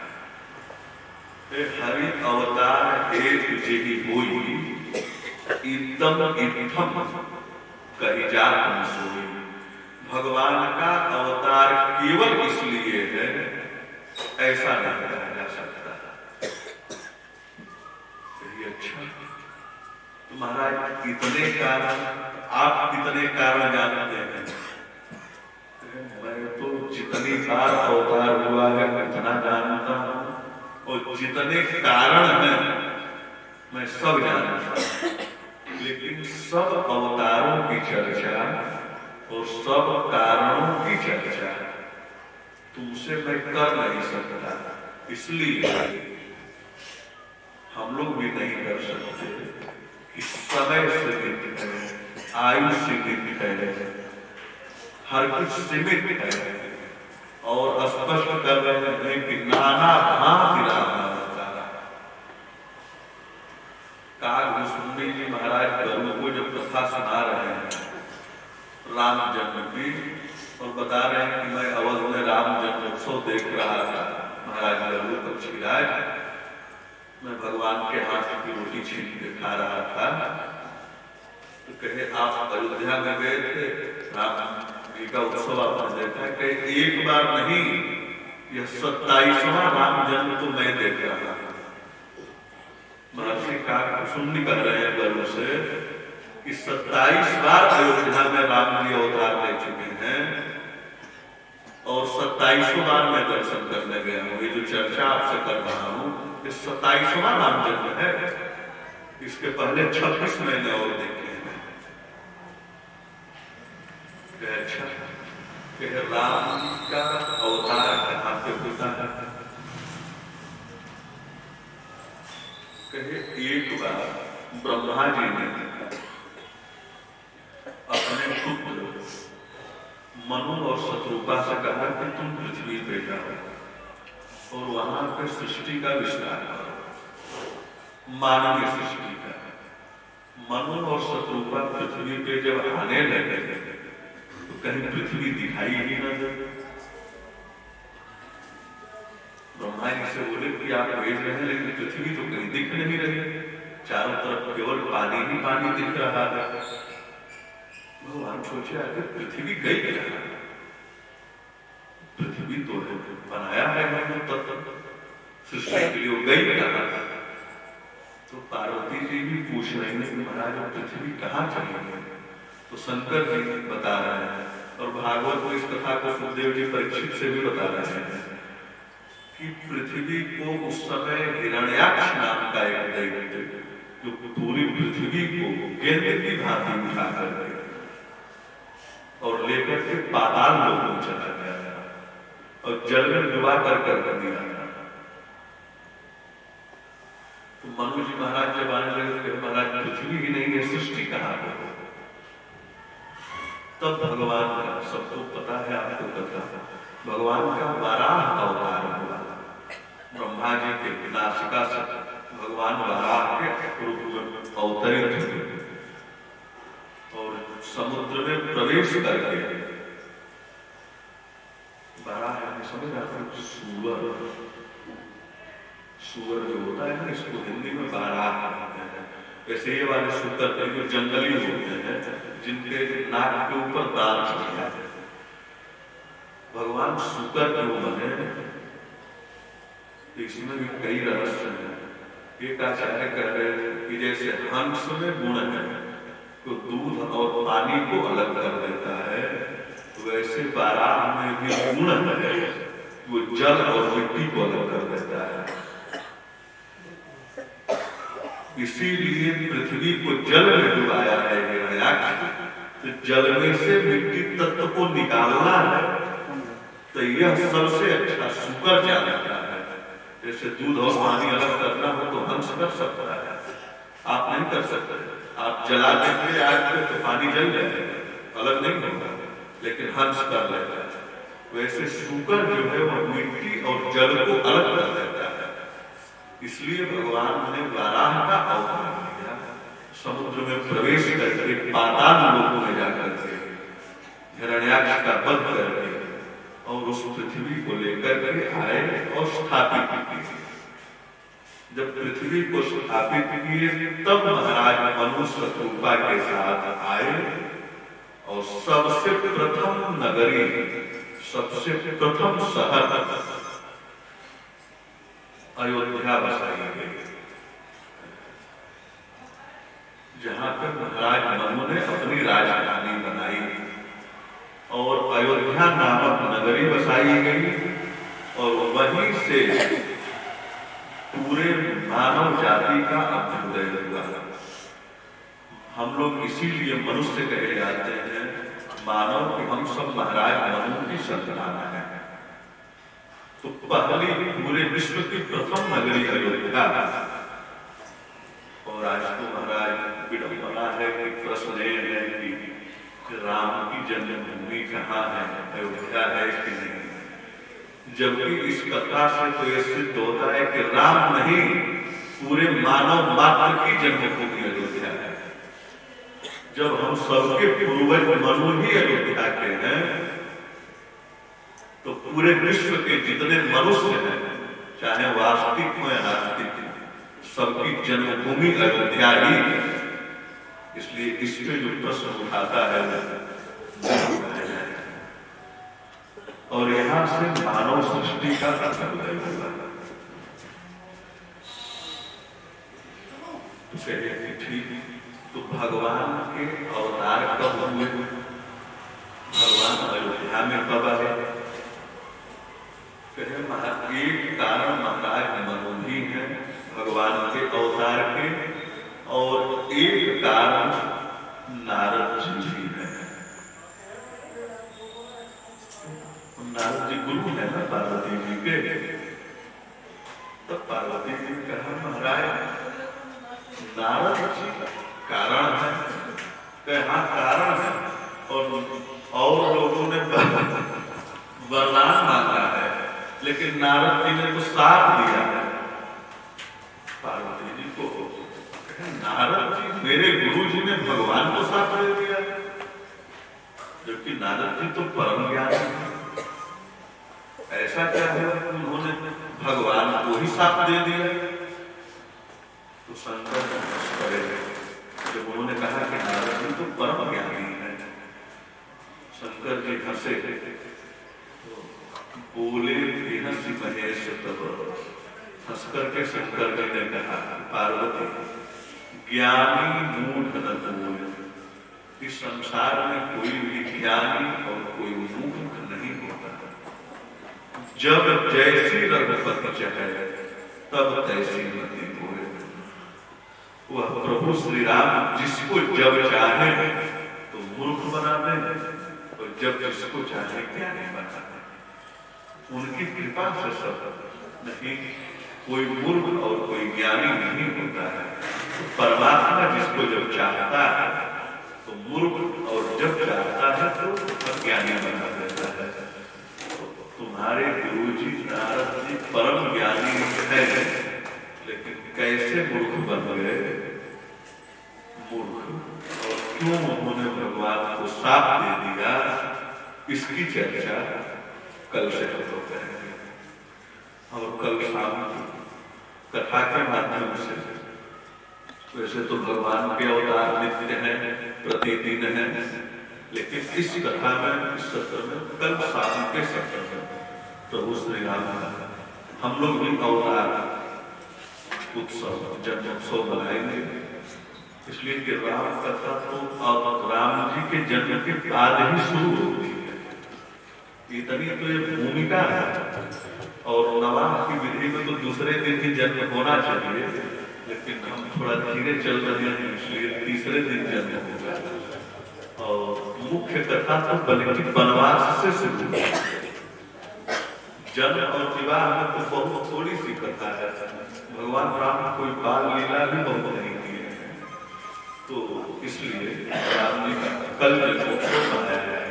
हरि अवतार एक जेहि होई, इदम इत्थम कही जात न सोई। भगवान का अवतार केवल इसलिए है, ऐसा नहीं कहा जा सकता। अच्छा तो महाराज कितने कारण, आप कितने कारण जानते हैं? मैं तो जितनी बार अवतार हुआ है उतना जानता हूं, और जितने कारण हैं मैं सब जानता हूं, लेकिन सब अवतारों की चर्चा और सब कारणों की चर्चा तुमसे मैं कर नहीं सकता, इसलिए हम लोग भी नहीं कर सकते कि समय सीमित है, आयु सीमित है, हर कुछ सीमित है, और स्पष्ट कर रहे हैं कि नाना भांति राम अवतारा। काग जी महाराज गरुड़ को जब कथा सुना रहे हैं राम जन्म की, और बता रहे हैं कि मैं अवध में राम जन्मोत्सव देख रहा था, महाराज गरुड़ पक्षीराज, मैं भगवान के हाथ की रोटी छीन के खा रहा था। तो कहे आप अयोध्या में गए थे, राम जी का उत्सव आपने देखा है? कहे एक बार नहीं, यह 27वां राम जन्म तो मैं देख रहा था। महर्षि काकभूषुंडी कह रहे हैं गरुड़ से कि 27 बार अयोध्या में राम जी अवतार ले चुके हैं, और 27वां बार मैं दर्शन करने गया हूँ। ये जो चर्चा आपसे कर रहा हूँ, ये 27वां राम जन्म है। इसके पहले 26 महीने और देखे हैं। अच्छा, राम का अवतार कहाँ पे होता है? कहे एक बार ब्रह्मा जी ने अपने पुत्र मनु और शत्रुपा से कहा कि तुम पृथ्वी पे जाओ और वहां पर सृष्टि का विस्तार करो, मानवीय सृष्टि का। मनु और शत्रुपा पृथ्वी पे जब आने लगे तो कहीं पृथ्वी दिखाई ही न दे। ब्रह्मा जी से बोले कि आप भेज रहे हैं लेकिन पृथ्वी तो कहीं दिख नहीं रही, चारों तरफ केवल पानी ही पानी दिख रहा है। भगवान सोचे आगे पृथ्वी गई क्या? पृथ्वी तो है, बनाया है हमने तत्व सृष्टि के लिए, गई कहाँ? तो पार्वती जी भी पूछ रही है कि महाराज पृथ्वी कहाँ चली गई? तो शंकर जी बता रहे हैं और भागवत में इस कथा को सुखदेव जी परीक्षित से भी बता रहे हैं कि पृथ्वी को उस समय हिरण्याक्ष नाम का एक दैत्य जो पूरी पृथ्वी को गेंद की भांति उठा करके और लेकर के पाताल लोक में चला गया और जल में डुबा कर दिया। तो मनु जी महाराज जब आने लगे महाराज पृथ्वी ही नहीं है, सृष्टि कहाँ है? तब भगवान का, सबको पता है आपको कथा, भगवान का वाराह अवतार हुआ। ब्रह्मा जी के नासिका से भगवान वाराह के रूप में अवतरित हुए और समुद्र में प्रवेश करके वाराह समझ आता है, सूअर जो होता है ना, इसको हिंदी में वाराह कहते हैं। वैसे ये वाले सूकर जो जंगली होते हैं जिनके नाक के ऊपर दांत होते हैं, भगवान सूकर क्यों बने? इसमें भी कई रहस्य हैं। एक आचार्य कह रहे हैं कि जैसे हंस में गुण है तो दूध और पानी को अलग कर देता है, तो वैसे वाराह में भी गुण है, वो जल और मिट्टी को अलग कर देता है। इसीलिए पृथ्वी को जल में डुबाया है हिरण्याक्ष, तो जल में से मिट्टी तत्व को निकालना है तो यह सबसे अच्छा सूकर जानता है। जैसे दूध और पानी अलग करना हो तो हंस कर सकता है, आप नहीं कर सकते। आप जला देंगे आग पे तो पानी जल जाएगा, अलग नहीं होगा, लेकिन हंस कर लेता है। वैसे सूकर जो है वह मिट्टी और जल को अलग कर देता है। इसलिए भगवान ने वाराह का अवतार लिया, समुद्र में प्रवेश करके पाताल लोक में जाकर के हिरण्याक्ष का वध करके और उस पृथ्वी को लेकर के आए और स्थापित किए। जब पृथ्वी को स्थापित किए तब महाराज मनु शत्रुपा के साथ आए और सबसे प्रथम नगरी, सबसे प्रथम शहर अयोध्या बसाई गई, जहां पर महाराज मनु ने अपनी राजधानी बनाई और अयोध्या नामक नगरी बसाई गई। और वहीं से पूरे मानव जाति का अभ्युदय हुआ। हम लोग इसीलिए मनुष्य कहे जाते हैं मानव कि हम सब महाराज मनु की संतान हैं। तो पहली पूरे विश्व की प्रथम नगरी अयोध्या, और आज तो महाराज विडंबना है कि प्रश्न है कि राम की जन्मभूमि कहाँ है, अयोध्या है कि नहीं? जबकि इस कथा से तो यह सिद्ध होता है कि राम नहीं, पूरे मानव मात्र की जन्मभूमि अयोध्या है। जब हम सबके पूर्वज मनु ही अयोध्या के हैं तो पूरे विश्व के जितने मनुष्य हैं, चाहे वास्तविक हो या नास्तिक, सबकी जन्मभूमि अयोध्या ही है। इसलिए इस पे जो प्रश्न उठाता है और यहां से मानव सृष्टि का अभ्युदय होगा। तो कहिए कि ठीक, तो भगवान के अवतार कब हुए? भगवान अयोध्या में कब आए? कहे महाराज एक कारण महाराज मनु ही है भगवान के अवतार के, और एक कारण नारद जी भी है। नारद जी गुरु है ना पार्वती जी के। तब पार्वती जी कहा महाराज नारद जी कारण है, हाँ कारण है, और लोगों ने वरदान मांगा है, लेकिन नारद जी ने तो साथ दिया है पार्वती जी को। नारद जी मेरे गुरु जी ने भगवान को साथ दे दिया, जबकि नारद जी तो परम ज्ञानी है। ऐसा क्या है उन्होंने भगवान को ही साथ दे दिया? तो शंकर करे जब उन्होंने कहा कि नारद जी तो परम ज्ञानी है, शंकर जी हंसे, बोले हंसी महेश तब, हंस करके शंकर जी ने कहा पार्वती ज्ञानी मूढ़ न बोले, इस संसार में कोई भी ज्ञानी और कोई मूर्ख नहीं होता। जब जैसी रघुपति चाहे तब तैसी मति होए। वह प्रभु श्री राम जिसको जब चाहे तो मूर्ख बना दे, और जब जिसको चाहे ज्ञानी बना दे। उनकी कृपा से सब, नहीं कोई मूर्ख और कोई ज्ञानी नहीं होता है। तो परमात्मा जिसको जब चाहता है तो मूर्ख, और जब चाहता है तो अज्ञानी बना देता है। तुम्हारे गुरुजी नारद जी परम ज्ञानी है, लेकिन कैसे मूर्ख बन गए? मूर्ख, और क्यों उन्होंने भगवान को साथ दे दिया, इसकी चर्चा कल से हो करेंगे। और कल शाम कथा के माध्यम से, वैसे तो भगवान के अवतार नित्य हैं, प्रतिदिन हैं, लेकिन इस कथा में, इस सत्र में, कल शाम के सत्र में प्रभु श्री राम हम लोग भी अवतार उत्सव, जन्मोत्सव मनाएंगे। इसलिए कि राम कथा तो राम जी के जन्म के बाद ही शुरू होती है। इतनी तो ये भूमिका है, और नवाह की विधि में तो दूसरे दिन ही जन्म होना चाहिए, लेकिन हम थोड़ा धीरे चल रहे हैं, इसलिए तीसरे दिन जन्म होगा। और मुख्य कथा तो बल्कि वनवास से शुरू है। जन्म और विवाह में तो बहुत थोड़ी सी कथा है। भगवान राम कोई बाल लीला भी बहुत नहीं की है, तो इसलिए राम जी का कल जन्मोत्सव मनाया जाएगा।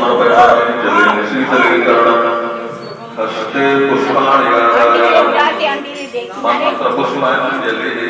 समर्पयामि जलेन शीतलीकरणम् हस्ते पुष्पाणि मंत्रपुष्पाञ्जलिः